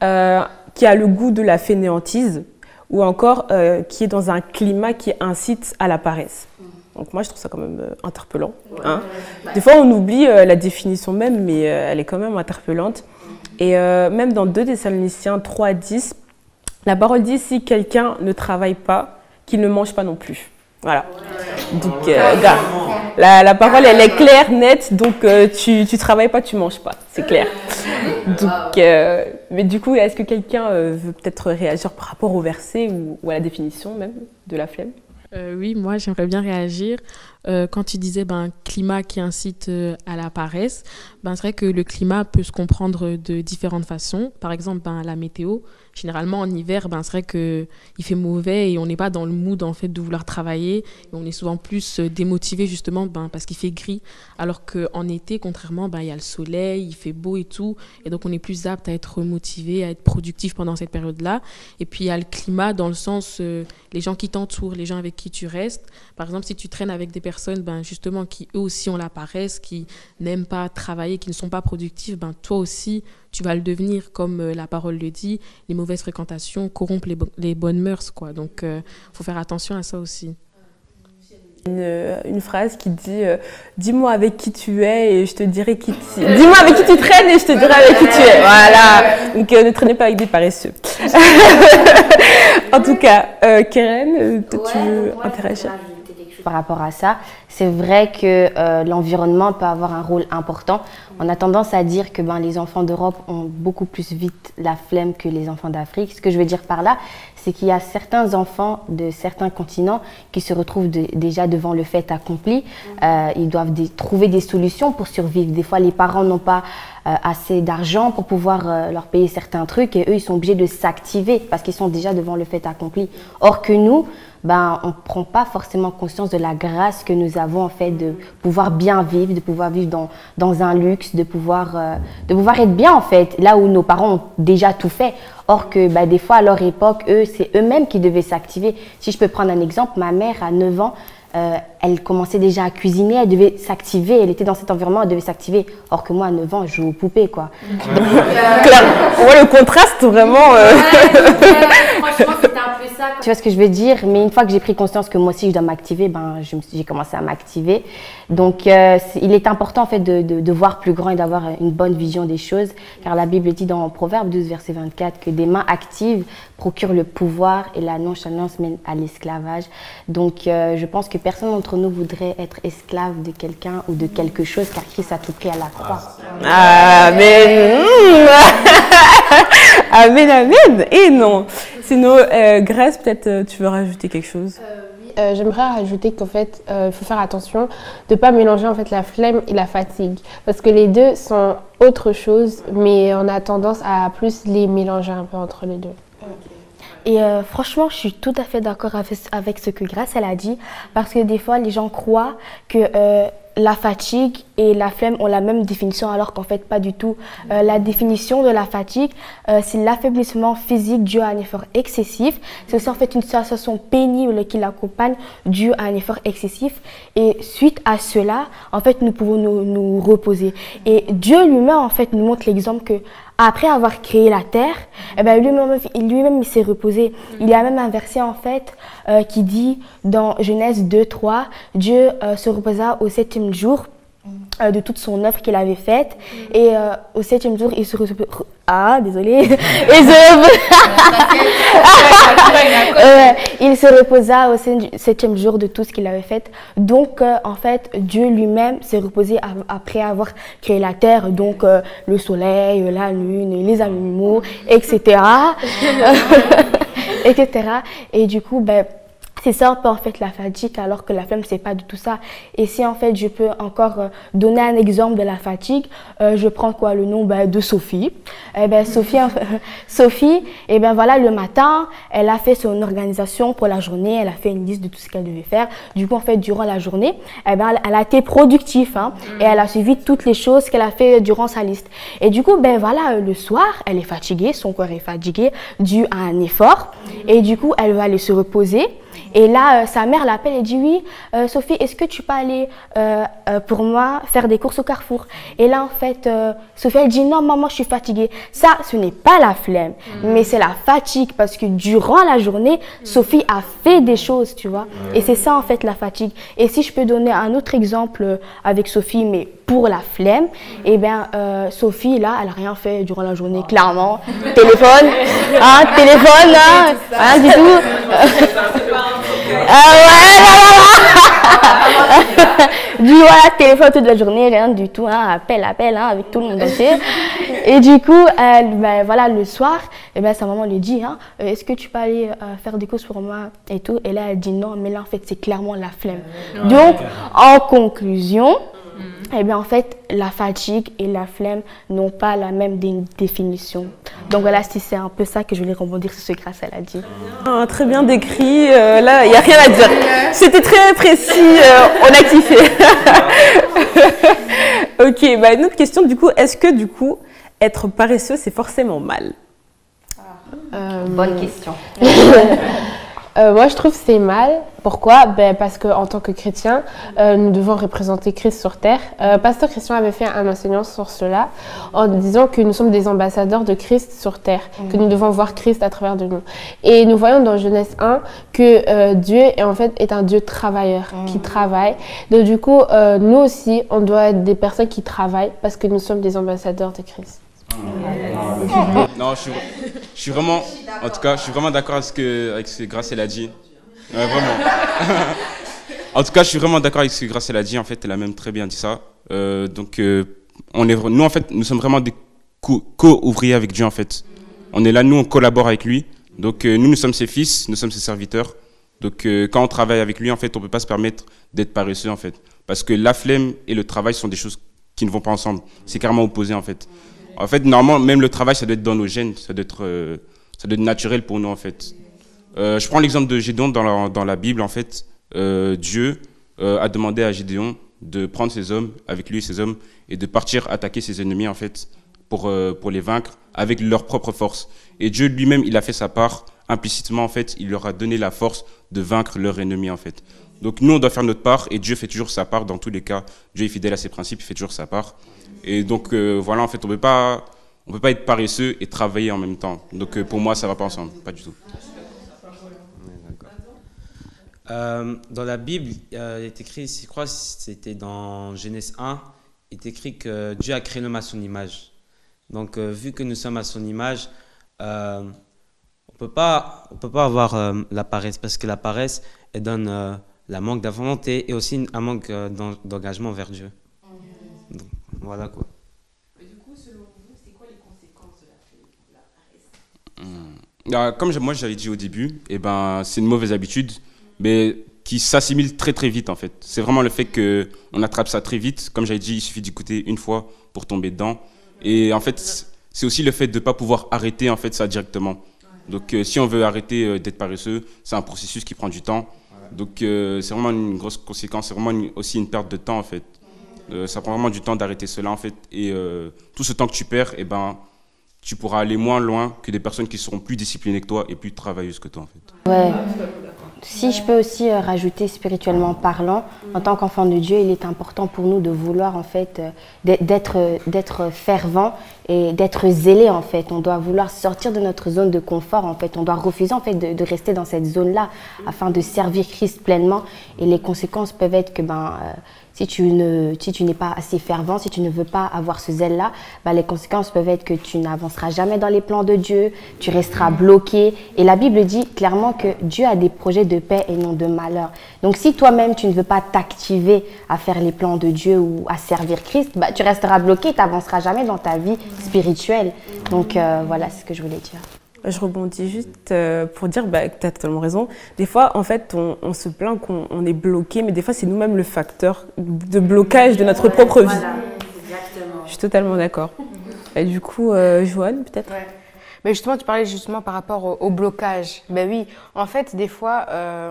qui a le goût de la fainéantise ou encore qui est dans un climat qui incite à la paresse. Donc moi, je trouve ça quand même interpellant. Hein. Des fois, on oublie la définition même, mais elle est quand même interpellante. Et même dans 2 Thessaloniciens 3:10, la parole dit « Si quelqu'un ne travaille pas, qu'il ne mange pas non plus ». Voilà. Donc, la parole, elle est claire, nette. Donc, tu travailles pas, tu manges pas. C'est clair. Donc, mais du coup, est-ce que quelqu'un veut peut-être réagir par rapport au verset ou à la définition même de la flemme? Oui, moi, j'aimerais bien réagir. Quand tu disais climat qui incite à la paresse, c'est vrai que le climat peut se comprendre de différentes façons. Par exemple, la météo. généralement en hiver, c'est vrai qu'il fait mauvais et on n'est pas dans le mood en fait de vouloir travailler. Et on est souvent plus démotivé justement parce qu'il fait gris. Alors qu'en été, contrairement, il y a le soleil, il fait beau et tout. Et donc on est plus apte à être motivé, à être productif pendant cette période-là. Et puis il y a le climat dans le sens, les gens qui t'entourent, les gens avec qui tu restes. Par exemple, si tu traînes avec des personnes justement qui eux aussi ont la paresse, qui n'aiment pas travailler, qui ne sont pas productifs, toi aussi, tu vas le devenir, comme la parole le dit. Les mauvaises fréquentations corrompent les bonnes mœurs, quoi. Donc, faut faire attention à ça aussi. Une phrase qui dit dis-moi avec qui tu es et je te dirai qui tu es. Dis-moi avec qui tu traînes et je te dirai avec qui tu es. Voilà. Donc, ne traînez pas avec des paresseux. En tout cas, Keren, tu veux interagir? Par rapport à ça, c'est vrai que l'environnement peut avoir un rôle important. On a tendance à dire que les enfants d'Europe ont beaucoup plus vite la flemme que les enfants d'Afrique. Ce que je veux dire par là, c'est qu'il y a certains enfants de certains continents qui se retrouvent déjà devant le fait accompli. Ils doivent trouver des solutions pour survivre. Des fois, les parents n'ont pas assez d'argent pour pouvoir leur payer certains trucs et eux, ils sont obligés de s'activer parce qu'ils sont déjà devant le fait accompli. Or que nous, on ne prend pas forcément conscience de la grâce que nous avons en fait de pouvoir bien vivre, de pouvoir vivre dans un luxe, de pouvoir être bien en fait, là où nos parents ont déjà tout fait. Or que des fois à leur époque, c'est eux-mêmes qui devaient s'activer. Si je peux prendre un exemple, ma mère à 9 ans, elle commençait déjà à cuisiner, elle devait s'activer, elle était dans cet environnement, elle devait s'activer. Or que moi, à 9 ans, je joue aux poupées, quoi. Donc, le contraste, vraiment... franchement, c'était un peu ça. Tu vois ce que je veux dire? Mais une fois que j'ai pris conscience que moi aussi, je dois m'activer, j'ai commencé à m'activer. Donc, il est important, en fait, de voir plus grand et d'avoir une bonne vision des choses. Car la Bible dit dans Proverbe 12, verset 24, que des mains actives procurent le pouvoir et la nonchalance mène à l'esclavage. Donc, je pense que personne d'entre nous voudrait être esclave de quelqu'un ou de quelque chose, car Christ a tout pris à la croix. Amen. Amen, amen. Et non. Sinon, Grace, peut-être tu veux rajouter quelque chose? J'aimerais rajouter qu'en fait, il faut faire attention de ne pas mélanger en fait la flemme et la fatigue. Parce que les deux sont autre chose, mais on a tendance à plus les mélanger un peu entre les deux. Et franchement, je suis tout à fait d'accord avec ce que Grace elle a dit, parce que des fois, les gens croient que la fatigue et la flemme ont la même définition, alors qu'en fait, pas du tout. La définition de la fatigue, c'est l'affaiblissement physique dû à un effort excessif. C'est aussi en fait une sensation pénible qui l'accompagne dû à un effort excessif. Et suite à cela, en fait, nous pouvons nous reposer. Et Dieu lui-même, en fait, nous montre l'exemple que après avoir créé la terre, lui-même il s'est reposé. Il y a même un verset en fait qui dit dans Genèse 2:3, Dieu se reposa au 7e jour de toute son œuvre qu'il avait faite et au 7e jour il se reposa. Ah, désolée. Il se reposa au 7e jour de tout ce qu'il avait fait. Donc, en fait, Dieu lui-même s'est reposé après avoir créé la terre, donc le soleil, la lune, les animaux, etc. etc. Et du coup, c'est ça un peu en fait la fatigue, alors que la flemme c'est pas du tout ça. Et si en fait je peux encore donner un exemple de la fatigue, je prends le nom de Sophie. Sophie, voilà, le matin, elle a fait son organisation pour la journée, elle a fait une liste de tout ce qu'elle devait faire. Du coup en fait durant la journée, elle a été productive et elle a suivi toutes les choses qu'elle a fait durant sa liste. Et du coup voilà, le soir, elle est fatiguée, son corps est fatigué dû à un effort et du coup elle va aller se reposer. Et là, sa mère l'appelle et dit oui, Sophie, est-ce que tu peux aller pour moi faire des courses au Carrefour? Et là, en fait, Sophie, elle dit non, maman, je suis fatiguée. Ça, ce n'est pas la flemme, mais c'est la fatigue parce que durant la journée, Sophie a fait des choses, tu vois. Et c'est ça, en fait, la fatigue. Et si je peux donner un autre exemple avec Sophie, mais pour la flemme, Sophie, là, elle n'a rien fait durant la journée, clairement. Téléphone, rien du tout. Du voilà, téléphone toute la journée, rien du tout, appel avec tout le monde entier. Et du coup, voilà, le soir, sa maman lui dit, est-ce que tu peux aller faire des courses pour moi et tout. Et là, elle dit non, mais là, en fait, c'est clairement la flemme. Donc, en conclusion, Eh bien, en fait, la fatigue et la flemme n'ont pas la même définition. Donc voilà, c'est un peu ça que je voulais rebondir sur ce que Grace a dit. Très bien décrit. Là, il n'y a rien à dire. C'était très précis. On a kiffé. Ok, bah, une autre question, du coup, est-ce que, du coup, être paresseux, c'est forcément mal? Bonne question. Moi, je trouve que c'est mal. Pourquoi? Parce qu'en tant que chrétiens, nous devons représenter Christ sur terre. Pasteur Christian avait fait un enseignement sur cela en disant que nous sommes des ambassadeurs de Christ sur terre, que nous devons voir Christ à travers de nous. Et nous voyons dans Genèse 1 que Dieu est un Dieu travailleur, qui travaille. Donc du coup, nous aussi, on doit être des personnes qui travaillent parce que nous sommes des ambassadeurs de Christ. Non, je suis vraiment, en tout cas, je suis vraiment d'accord avec ce que Grace elle a dit. Vraiment. En tout cas, je suis vraiment d'accord avec ce que Grace elle a dit. En fait, elle a même très bien dit ça. Nous, en fait, nous sommes vraiment des co-ouvriers avec Dieu, en fait. On est là, nous, on collabore avec lui. Donc, nous sommes ses fils, nous sommes ses serviteurs. Donc, quand on travaille avec lui, en fait, on ne peut pas se permettre d'être paresseux, en fait. Parce que la flemme et le travail sont des choses qui ne vont pas ensemble. C'est carrément opposé, en fait. En fait, normalement, même le travail, ça doit être dans nos gènes, ça doit être naturel pour nous, en fait. Je prends l'exemple de Gédéon dans la Bible, en fait. Dieu a demandé à Gédéon de prendre ses hommes, avec lui et ses hommes, et de partir attaquer ses ennemis, en fait, pour les vaincre avec leur propre force. Et Dieu lui-même, il a fait sa part, implicitement, en fait, il leur a donné la force de vaincre leurs ennemis, en fait. Donc nous, on doit faire notre part, et Dieu fait toujours sa part dans tous les cas. Dieu est fidèle à ses principes, il fait toujours sa part. Et donc, voilà, en fait, on peut pas être paresseux et travailler en même temps. Donc, pour moi, ça ne va pas ensemble, pas du tout. Dans la Bible, il est écrit, je crois que c'était dans Genèse 1, il est écrit que Dieu a créé l'homme à son image. Donc, vu que nous sommes à son image, on peut pas avoir la paresse, parce que la paresse, elle donne la manque de volonté et aussi un manque d'engagement vers Dieu. Donc, voilà quoi. Mais du coup, selon vous, c'est quoi les conséquences de la paresse? Comme moi j'avais dit au début, c'est une mauvaise habitude, mais qui s'assimile très très vite en fait. C'est vraiment le fait qu'on attrape ça très vite. Comme j'avais dit, il suffit d'écouter une fois pour tomber dedans. Et en fait, c'est aussi le fait de ne pas pouvoir arrêter en fait ça directement. Donc si on veut arrêter d'être paresseux, c'est un processus qui prend du temps. Donc c'est vraiment une grosse conséquence, c'est vraiment aussi une perte de temps en fait. Ça prend vraiment du temps d'arrêter cela en fait. Et tout ce temps que tu perds, tu pourras aller moins loin que des personnes qui seront plus disciplinées que toi et plus travailleuses que toi en fait. Ouais. Si je peux aussi rajouter spirituellement parlant, en tant qu'enfant de Dieu, il est important pour nous de vouloir en fait d'être fervent et d'être zélé en fait. On doit vouloir sortir de notre zone de confort en fait. On doit refuser en fait de rester dans cette zone-là afin de servir Christ pleinement. Et les conséquences peuvent être que si tu n'es pas assez fervent, si tu ne veux pas avoir ce zèle-là, les conséquences peuvent être que tu n'avanceras jamais dans les plans de Dieu, tu resteras bloqué. Et la Bible dit clairement que Dieu a des projets de paix et non de malheur. Donc si toi-même, tu ne veux pas t'activer à faire les plans de Dieu ou à servir Christ, tu resteras bloqué, tu n'avanceras jamais dans ta vie spirituelle. Donc voilà ce que je voulais dire. Je rebondis juste pour dire que tu as totalement raison. Des fois, en fait, on se plaint qu'on est bloqué, mais des fois, c'est nous-mêmes le facteur de blocage de notre propre vie. Voilà, exactement. Je suis totalement d'accord. Et du coup, Joanne, peut-être? Ouais. Mais justement, tu parlais justement par rapport au blocage. Ben oui, en fait, des fois,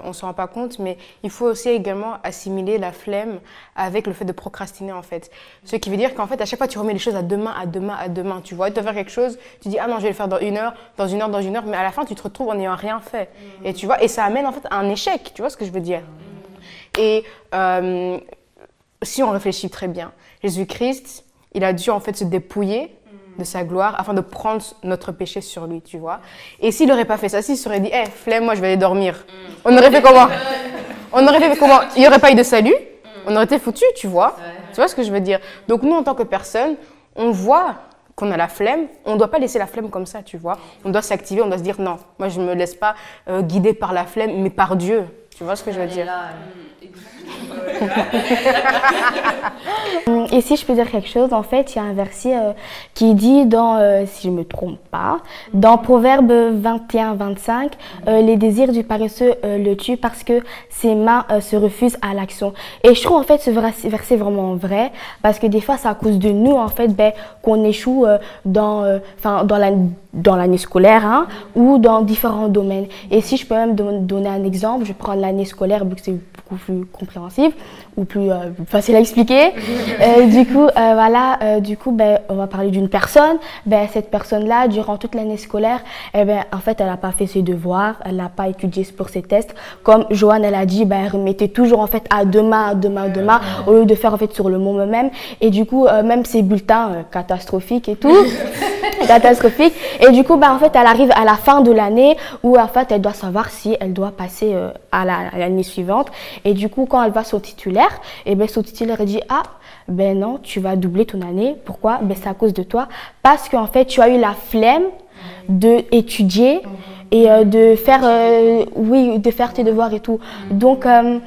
on ne se rend pas compte, mais il faut aussi également assimiler la flemme avec le fait de procrastiner, en fait. Ce qui veut dire qu'en fait, à chaque fois, tu remets les choses à demain, à demain, à demain. Tu vois, tu dois faire quelque chose, tu dis, ah non, je vais le faire dans une heure, dans une heure, dans une heure, mais à la fin, tu te retrouves en n'ayant rien fait. Et tu vois, et ça amène en fait à un échec, tu vois ce que je veux dire. Et si on réfléchit très bien, Jésus-Christ, il a dû en fait se dépouiller de sa gloire afin de prendre notre péché sur lui, tu vois. Et s'il n'aurait pas fait ça, s'il serait dit, flemme, moi je vais aller dormir, on aurait fait comment? On aurait fait comment? Il n'y aurait pas eu de salut, on aurait été foutus, tu vois. Tu vois ce que je veux dire? Donc nous, en tant que personne, on voit qu'on a la flemme, on ne doit pas laisser la flemme comme ça, tu vois. On doit s'activer, on doit se dire, non, moi je ne me laisse pas guider par la flemme, mais par Dieu. Tu vois ce que je veux dire? Et si je peux dire quelque chose, en fait, il y a un verset qui dit dans, si je ne me trompe pas, dans Proverbe 21-25, les désirs du paresseux le tuent parce que ses mains se refusent à l'action. Et je trouve en fait ce verset vraiment vrai, parce que des fois c'est à cause de nous en fait qu'on échoue dans l'année scolaire, hein, ou dans différents domaines. Et si je peux même donner un exemple, je prends l'année scolaire, vu que c'est beaucoup plus compréhensible ou plus facile à expliquer. Du coup, on va parler d'une personne. Cette personne-là, durant toute l'année scolaire, en fait, elle n'a pas fait ses devoirs, elle n'a pas étudié pour ses tests. Comme Joanne, elle a dit, elle remettait toujours en fait à demain, au lieu de faire en fait sur le moment même. Et du coup, même ses bulletins catastrophiques et tout. Catastrophique. Et du coup, en fait, elle arrive à la fin de l'année où en fait, elle doit savoir si elle doit passer à l'année suivante. Et du coup, quand elle va son titulaire, son titulaire dit non, tu vas doubler ton année. Pourquoi? C'est à cause de toi. Parce qu'en fait, tu as eu la flemme d'étudier et de faire tes devoirs et tout. Donc, en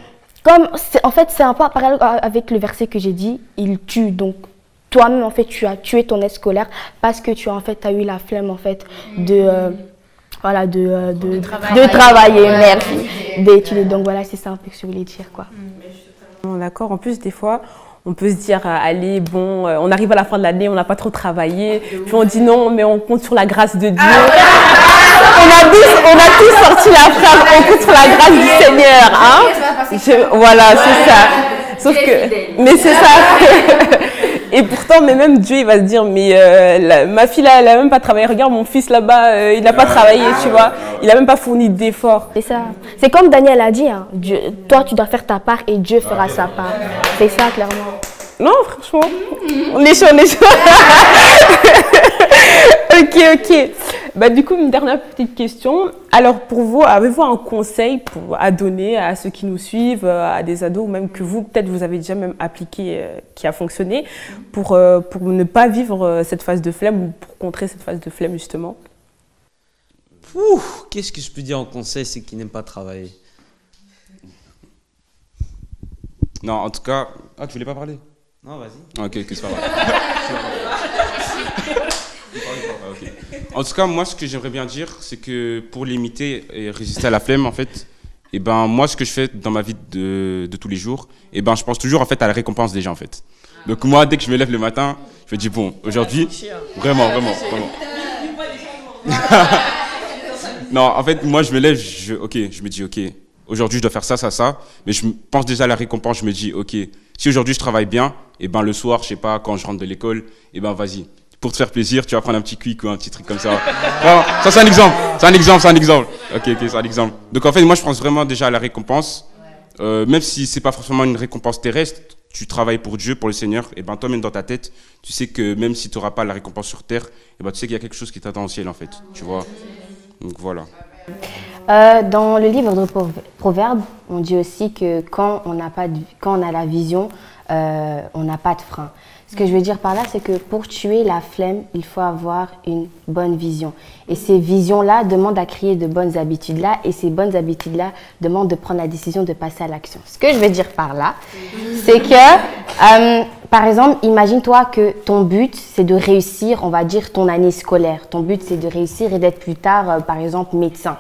fait, c'est un peu pareil avec le verset que j'ai dit, il tue. Donc, toi-même, en fait, tu as tué ton aide scolaire parce que tu as eu la flemme, en fait, de travailler, merci, d'étudier. Donc, voilà, c'est ça un peu ce que je voulais dire, quoi. D'accord. En plus, des fois, on peut se dire, allez, bon, on arrive à la fin de l'année, on n'a pas trop travaillé. Puis on dit non, mais on compte sur la grâce de Dieu. On a tous sorti la phrase, on compte sur la grâce du Seigneur. Hein? Voilà, c'est ça. Sauf que, mais c'est ça. Et pourtant, mais même Dieu, il va se dire, mais ma fille là, elle a même pas travaillé. Regarde mon fils là-bas, il n'a pas travaillé, tu vois. Il a même pas fourni d'efforts. C'est ça. C'est comme Daniel a dit, hein, Dieu, toi tu dois faire ta part et Dieu fera sa part. C'est ça, clairement. Non, franchement, on est chaud, Ok. Du coup, une dernière petite question. Alors, pour vous, avez-vous un conseil à donner à ceux qui nous suivent, à des ados, ou même que vous, peut-être, vous avez déjà même appliqué, qui a fonctionné, pour ne pas vivre cette phase de flemme ou pour contrer cette phase de flemme, justement? Qu'est-ce que je peux dire en conseil, c'est qu'ils n'aiment pas travailler. Non, en tout cas... Ah, tu voulais pas parler? Non, vas-y. Ok, c'est pas grave. Okay. En tout cas, moi, ce que j'aimerais bien dire, c'est que pour limiter et résister à la flemme, en fait, moi, ce que je fais dans ma vie de tous les jours, je pense toujours en fait à la récompense des gens, en fait. Donc moi, dès que je me lève le matin, je me dis bon, aujourd'hui, vraiment. Non, en fait, moi, je me lève, je me dis ok, aujourd'hui, je dois faire ça, mais je pense déjà à la récompense. Je me dis ok, si aujourd'hui je travaille bien, le soir, je sais pas, quand je rentre de l'école, vas-y. Pour te faire plaisir, tu vas prendre un petit quick ou un petit truc comme ça. Non, ça, c'est un exemple. Ok, c'est un exemple. Donc, en fait, moi, je pense vraiment déjà à la récompense. Même si c'est pas forcément une récompense terrestre, tu travailles pour Dieu, pour le Seigneur, toi-même dans ta tête, tu sais que même si tu n'auras pas la récompense sur terre, tu sais qu'il y a quelque chose qui t'attend au ciel, en fait. Tu vois. Donc, voilà. Dans le livre de Proverbes, on dit aussi que quand on a la vision, on n'a pas de frein. Ce que je veux dire par là, c'est que pour tuer la flemme, il faut avoir une bonne vision. Et ces visions-là demandent à créer de bonnes habitudes-là. Et ces bonnes habitudes-là demandent de prendre la décision de passer à l'action. Ce que je veux dire par là, c'est que, par exemple, imagine-toi que ton but, c'est de réussir, on va dire, ton année scolaire. Ton but, c'est de réussir et d'être plus tard, par exemple, médecin.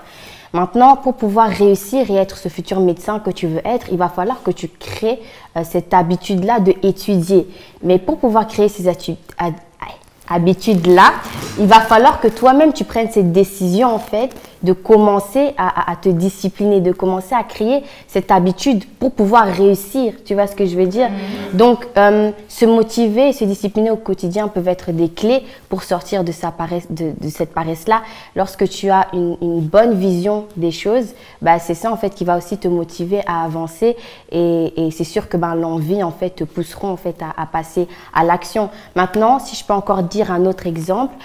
Maintenant, pour pouvoir réussir et être ce futur médecin que tu veux être, il va falloir que tu crées cette habitude-là d'étudier. Mais pour pouvoir créer ces habitudes-là, il va falloir que toi-même tu prennes cette décision en fait de commencer à te discipliner, de commencer à créer cette habitude pour pouvoir réussir. Tu vois ce que je veux dire? Donc, se motiver et se discipliner au quotidien peuvent être des clés pour sortir de cette paresse-là. Lorsque tu as une bonne vision des choses, c'est ça en fait qui va aussi te motiver à avancer et c'est sûr que l'envie en fait te poussera en fait à passer à l'action. Maintenant, si je peux encore dire un autre exemple,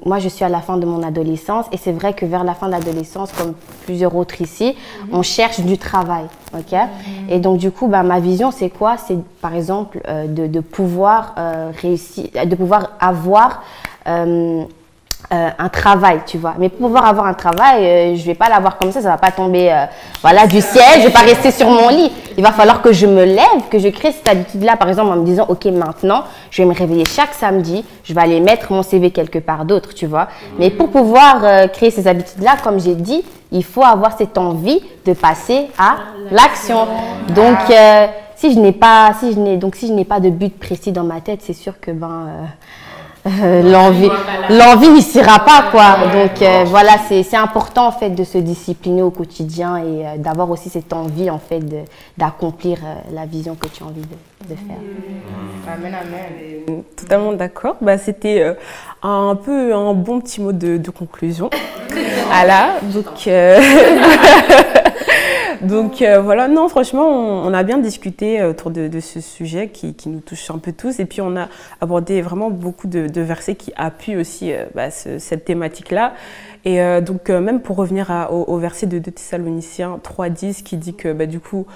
moi je suis à la fin de mon adolescence et c'est vrai que vers la fin de l'adolescence, comme plusieurs autres ici, on cherche du travail, ok? Et donc du coup, ma vision c'est quoi? C'est par exemple de pouvoir réussir, de pouvoir avoir un travail, tu vois. Mais pour pouvoir avoir un travail, je vais pas l'avoir comme ça va pas tomber voilà, du ciel, je vais pas rester sur mon lit. Il va falloir que je me lève, que je crée cette habitude-là, par exemple, en me disant, ok, maintenant, je vais me réveiller chaque samedi, je vais aller mettre mon CV quelque part d'autre, tu vois. Mais pour pouvoir créer ces habitudes-là, comme j'ai dit, il faut avoir cette envie de passer à l'action. Donc, si je n'ai pas de but précis dans ma tête, c'est sûr que l'envie n'y sera pas, quoi. Donc voilà, c'est important en fait de se discipliner au quotidien et d'avoir aussi cette envie en fait d'accomplir la vision que tu as envie de faire. Amen, amen. Totalement d'accord. C'était un peu un bon petit mot de conclusion. Voilà, donc voilà, non, franchement, on a bien discuté autour de ce sujet qui nous touche un peu tous. Et puis, on a abordé vraiment beaucoup de versets qui appuient aussi cette thématique-là. Et donc, même pour revenir au verset de Thessaloniciens 3:10 qui dit que du coup,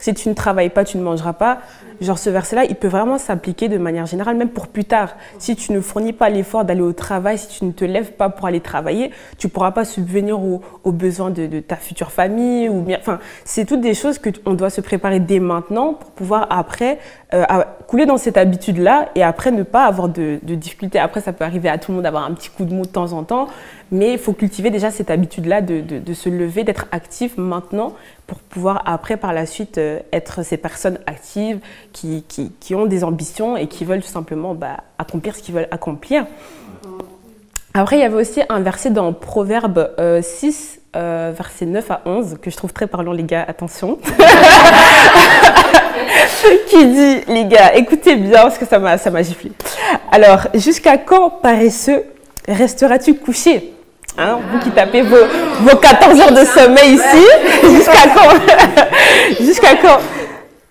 si tu ne travailles pas, tu ne mangeras pas. Genre ce verset-là, il peut vraiment s'appliquer de manière générale, même pour plus tard. Si tu ne fournis pas l'effort d'aller au travail, si tu ne te lèves pas pour aller travailler, tu ne pourras pas subvenir aux besoins de ta future famille. C'est toutes des choses qu'on doit se préparer dès maintenant pour pouvoir après couler dans cette habitude-là et après ne pas avoir de difficultés. Après, ça peut arriver à tout le monde d'avoir un petit coup de mou de temps en temps, mais il faut cultiver déjà cette habitude-là de se lever, d'être actif maintenant pour pouvoir après, par la suite, être ces personnes actives qui ont des ambitions et qui veulent tout simplement accomplir ce qu'ils veulent accomplir. Après, il y avait aussi un verset dans Proverbe 6, versets 9 à 11, que je trouve très parlant, les gars, attention. Qui dit, les gars, écoutez bien, parce que ça m'a giflé. Alors, jusqu'à quand, paresseux, resteras-tu couché ? Hein, vous qui tapez vos 14 heures de sommeil ici, jusqu'à quand? Jusqu'à quand?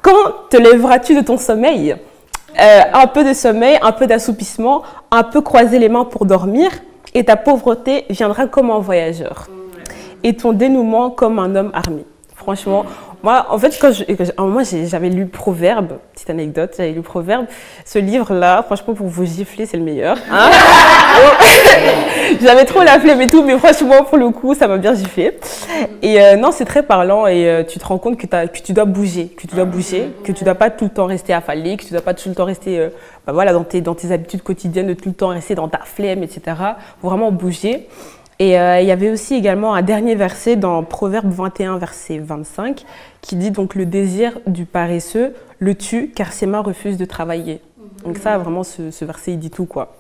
Quand te lèveras-tu de ton sommeil? Un peu de sommeil, un peu d'assoupissement, un peu croiser les mains pour dormir, et ta pauvreté viendra comme un voyageur, et ton dénouement comme un homme armé. Franchement, moi, en fait, à un moment, j'avais lu Proverbe, petite anecdote, j'avais lu Proverbe. Ce livre-là, franchement, pour vous gifler, c'est le meilleur. Hein. J'avais trop la flemme et tout, mais franchement, pour le coup, ça m'a bien giflé. Et non, c'est très parlant et tu te rends compte que tu dois bouger, que tu ne dois pas tout le temps rester affalé, que tu ne dois pas tout le temps rester voilà, dans tes habitudes quotidiennes, de tout le temps rester dans ta flemme, etc. Faut vraiment bouger. Et il y avait aussi également un dernier verset dans Proverbe 21, verset 25, qui dit donc le désir du paresseux le tue car ses mains refusent de travailler. Donc ça, vraiment, ce verset, il dit tout, quoi.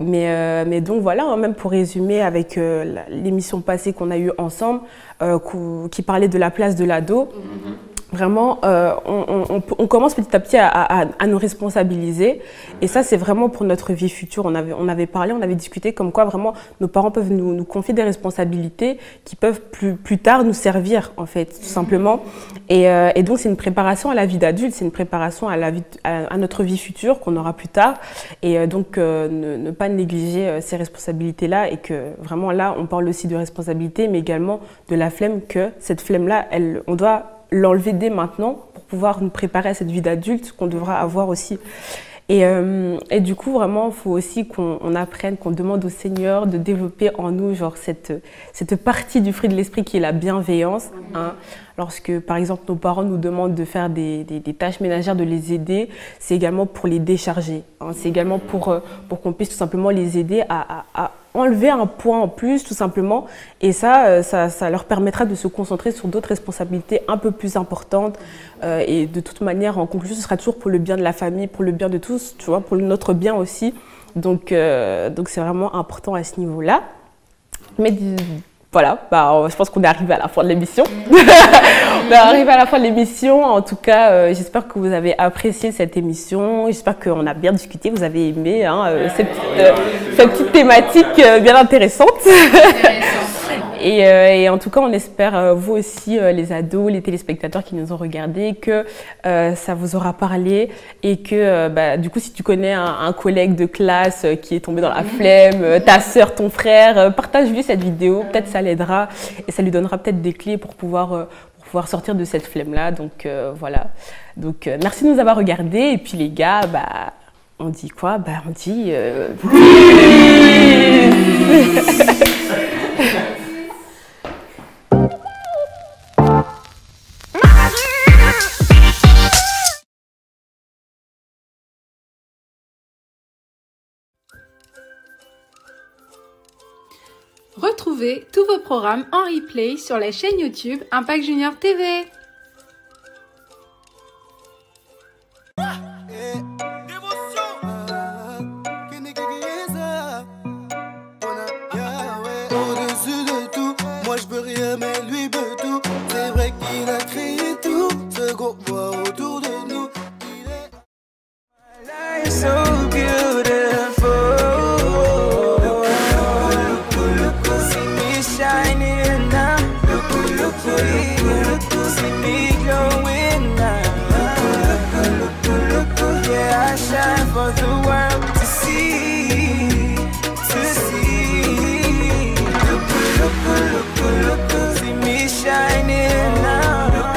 Mais donc voilà, hein, même pour résumer avec l'émission passée qu'on a eue ensemble, qui parlait de la place de l'ado, vraiment, on commence petit à petit à nous responsabiliser. Et ça, c'est vraiment pour notre vie future. On avait parlé, on avait discuté comme quoi vraiment nos parents peuvent nous confier des responsabilités qui peuvent plus tard nous servir, en fait, tout simplement. Et donc, c'est une préparation à la vie d'adulte, c'est une préparation à notre vie future qu'on aura plus tard. Et donc, ne pas négliger ces responsabilités-là. Et que vraiment, là, on parle aussi de responsabilité, mais également de la flemme, que cette flemme-là, on doit l'enlever dès maintenant pour pouvoir nous préparer à cette vie d'adulte qu'on devra avoir aussi. Et du coup, vraiment, il faut aussi qu'on apprenne, qu'on demande au Seigneur de développer en nous genre cette partie du fruit de l'esprit qui est la bienveillance. Hein. Lorsque, par exemple, nos parents nous demandent de faire des tâches ménagères, de les aider, c'est également pour les décharger. Hein. C'est également pour qu'on puisse tout simplement les aider à enlever un poids en plus, tout simplement. Et ça leur permettra de se concentrer sur d'autres responsabilités un peu plus importantes. Et de toute manière, en conclusion, ce sera toujours pour le bien de la famille, pour le bien de tous, tu vois, pour notre bien aussi. Donc c'est vraiment important à ce niveau-là. Mais voilà, je pense qu'on est arrivé à la fin de l'émission. On est arrivé à la fin de l'émission. En tout cas, j'espère que vous avez apprécié cette émission. J'espère qu'on a bien discuté, vous avez aimé cette petite thématique bien intéressante. Et en tout cas, on espère, vous aussi, les ados, les téléspectateurs qui nous ont regardés, que ça vous aura parlé et que, du coup, si tu connais un collègue de classe qui est tombé dans la flemme, ta sœur, ton frère, partage-lui cette vidéo, peut-être ça l'aidera et ça lui donnera peut-être des clés pour pouvoir sortir de cette flemme-là. Donc, voilà. Donc, merci de nous avoir regardés et puis les gars, On dit quoi? Ben, on dit... Retrouvez tous vos programmes en replay sur la chaîne YouTube Impact Junior TV. Au-dessus de tout, moi je peux rien mais lui peut tout. C'est vrai qu'il a créé tout ce qu'on voit autour de nous. Il est so beautiful. See me shining now. See me glowing now. Yeah, I shine for the world to see. See me shining now.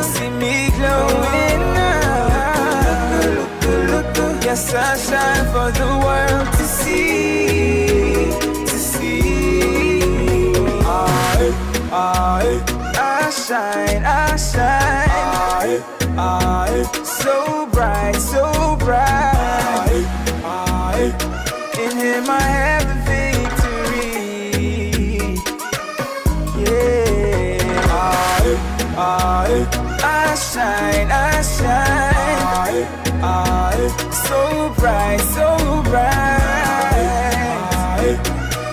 See me glowing now. Yes, I shine for the world to see. I shine, I shine. So bright, so bright. In him I have the victory. Yeah. I shine, I shine. So bright, so bright.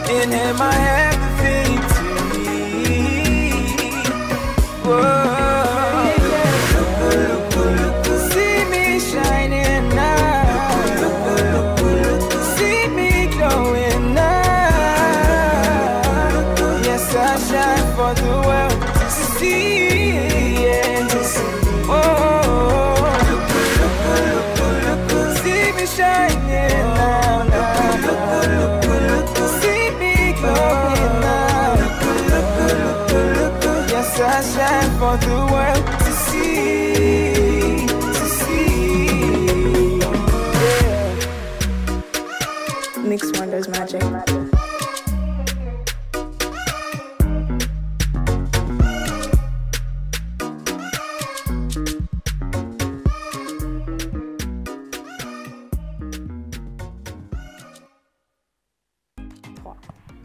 In him I have the victory. Whoa. See me shining now. See me glowing now. Yes, I shine for the world to see. Yeah. Oh. See me shining now. See me glowing now. Yes, I shine for the world to see. Yeah. Mix Wonders Magic.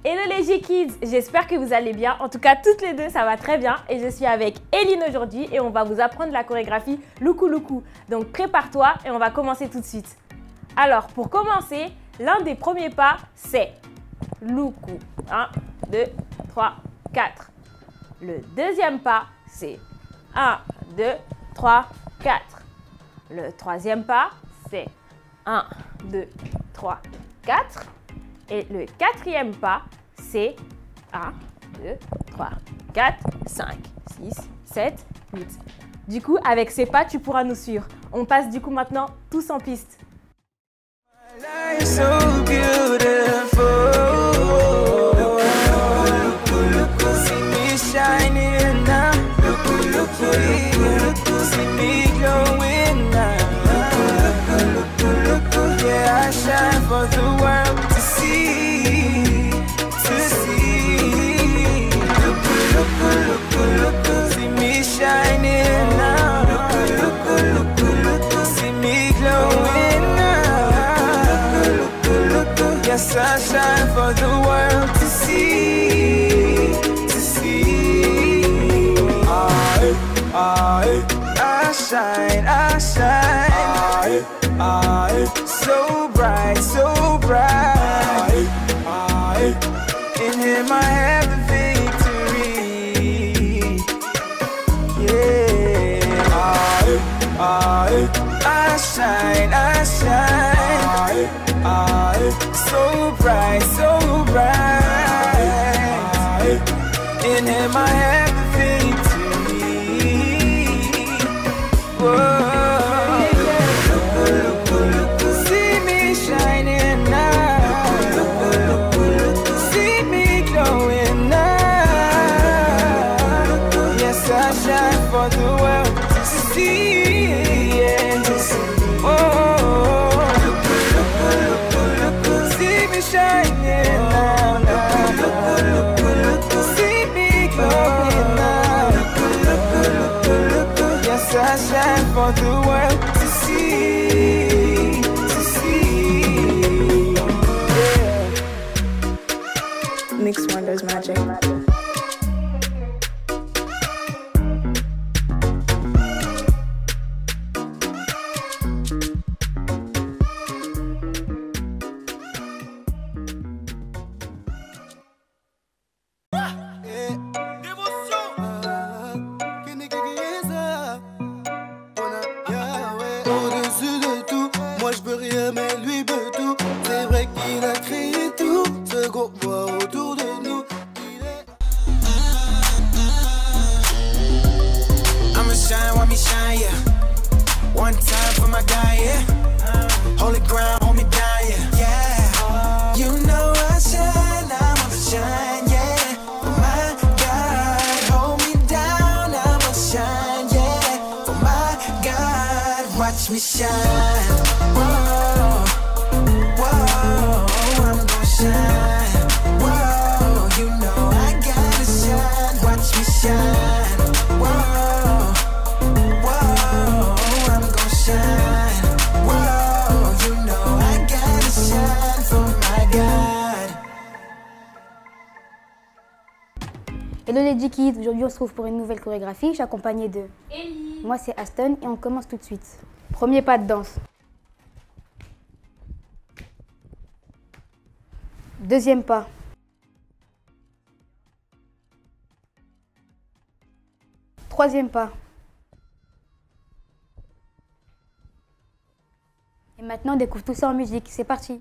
Hello les G-Kids, j'espère que vous allez bien. En tout cas, toutes les deux, ça va très bien. Et je suis avec Eline aujourd'hui et on va vous apprendre la chorégraphie Luku Luku. Donc prépare-toi et on va commencer tout de suite. Alors, pour commencer, l'un des premiers pas, c'est Luku. 1, 2, 3, 4. Le deuxième pas, c'est 1, 2, 3, 4. Le troisième pas, c'est 1, 2, 3, 4. Et le quatrième pas, c'est 1, 2, 3, 4, 5, 6, 7, 8. Du coup, avec ces pas, tu pourras nous suivre. On passe du coup maintenant tous en piste. So beautiful. See me shining now. See me glowing now. Yeah, I shine for the world to see. See me shining now. See me glowing now. Yes, I shine for the world to see. I shine, I shine. So bright, so bright. In him I have the victory. Yeah. I shine, I shine. So bright, so bright. In him I have the victory. Whoa. See me shining now. See me glowing now. Yes, I shine for the world to see. Yeah. Oh. sunshine for the world to see, yeah. Mix Wonders Magic. Au-dessus de tout, moi je peux rien mais lui peut tout. C'est vrai qu'il a créé tout ce qu'on voit autour de nous. I'ma shine, want me shine, yeah. One time for my guy, yeah. Hold it ground, hold me down, yeah. Yeah. You know I shine, I'm on shine, yeah. For my God, hold me down, I'm on shine, yeah. For my God, watch me shine. Whoa, whoa, I'm gonna shine. Whoa, you know I gotta shine. Watch me shine. Whoa, whoa, I'm gonna shine. Whoa, you know I gotta shine for my God. Hello les G-Kids, aujourd'hui on se retrouve pour une nouvelle chorégraphie. Je suis accompagnée de Ellie. Moi c'est Aston et on commence tout de suite. Premier pas de danse. Deuxième pas. Troisième pas. Et maintenant on découvre tout ça en musique. C'est parti.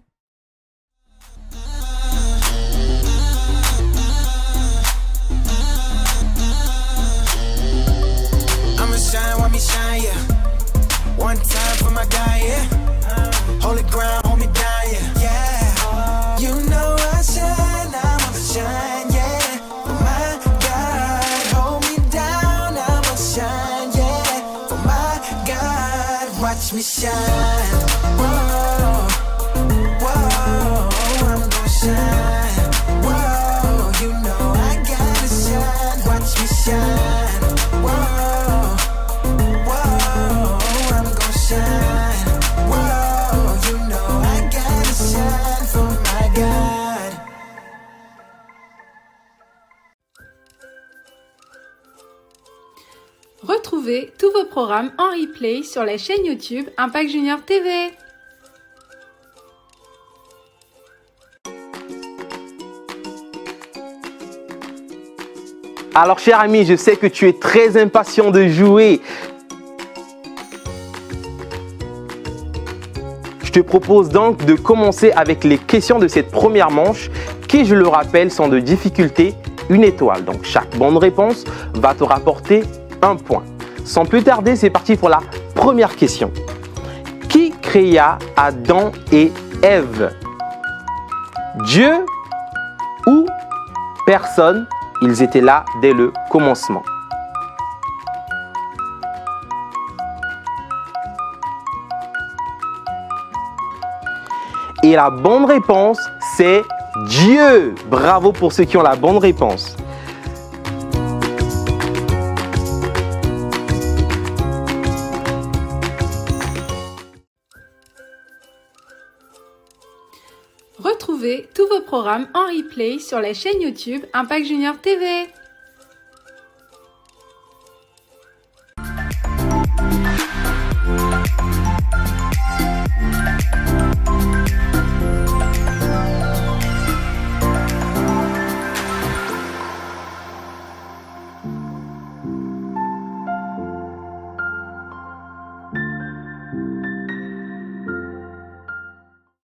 I'ma shine, want me shine, yeah. One time for my guy, yeah. Hold it ground, hold me down, yeah. Yeah. You know I shine, I'm on shine, yeah. For my God, hold me down, I'm on shine, yeah. For my God, watch me shine. Whoa, whoa, I'm gonna shine. Whoa, you know I gotta shine. Watch me shine. Whoa, whoa, I'm gonna shine. Whoa, you know I gotta shine for my God. Retrouvez tous vos programmes en replay sur la chaîne YouTube Impact Junior TV. Alors cher ami, je sais que tu es très impatient de jouer. Je te propose donc de commencer avec les questions de cette première manche qui, je le rappelle, sont de difficulté 1 étoile. Donc chaque bonne réponse va te rapporter 1 point. Sans plus tarder, c'est parti pour la première question. Qui créa Adam et Ève? Dieu ou personne? Ils étaient là dès le commencement. Et la bonne réponse, c'est Dieu. Bravo pour ceux qui ont la bonne réponse. Retrouvez tous vos programmes en replay sur la chaîne YouTube Impact Junior TV.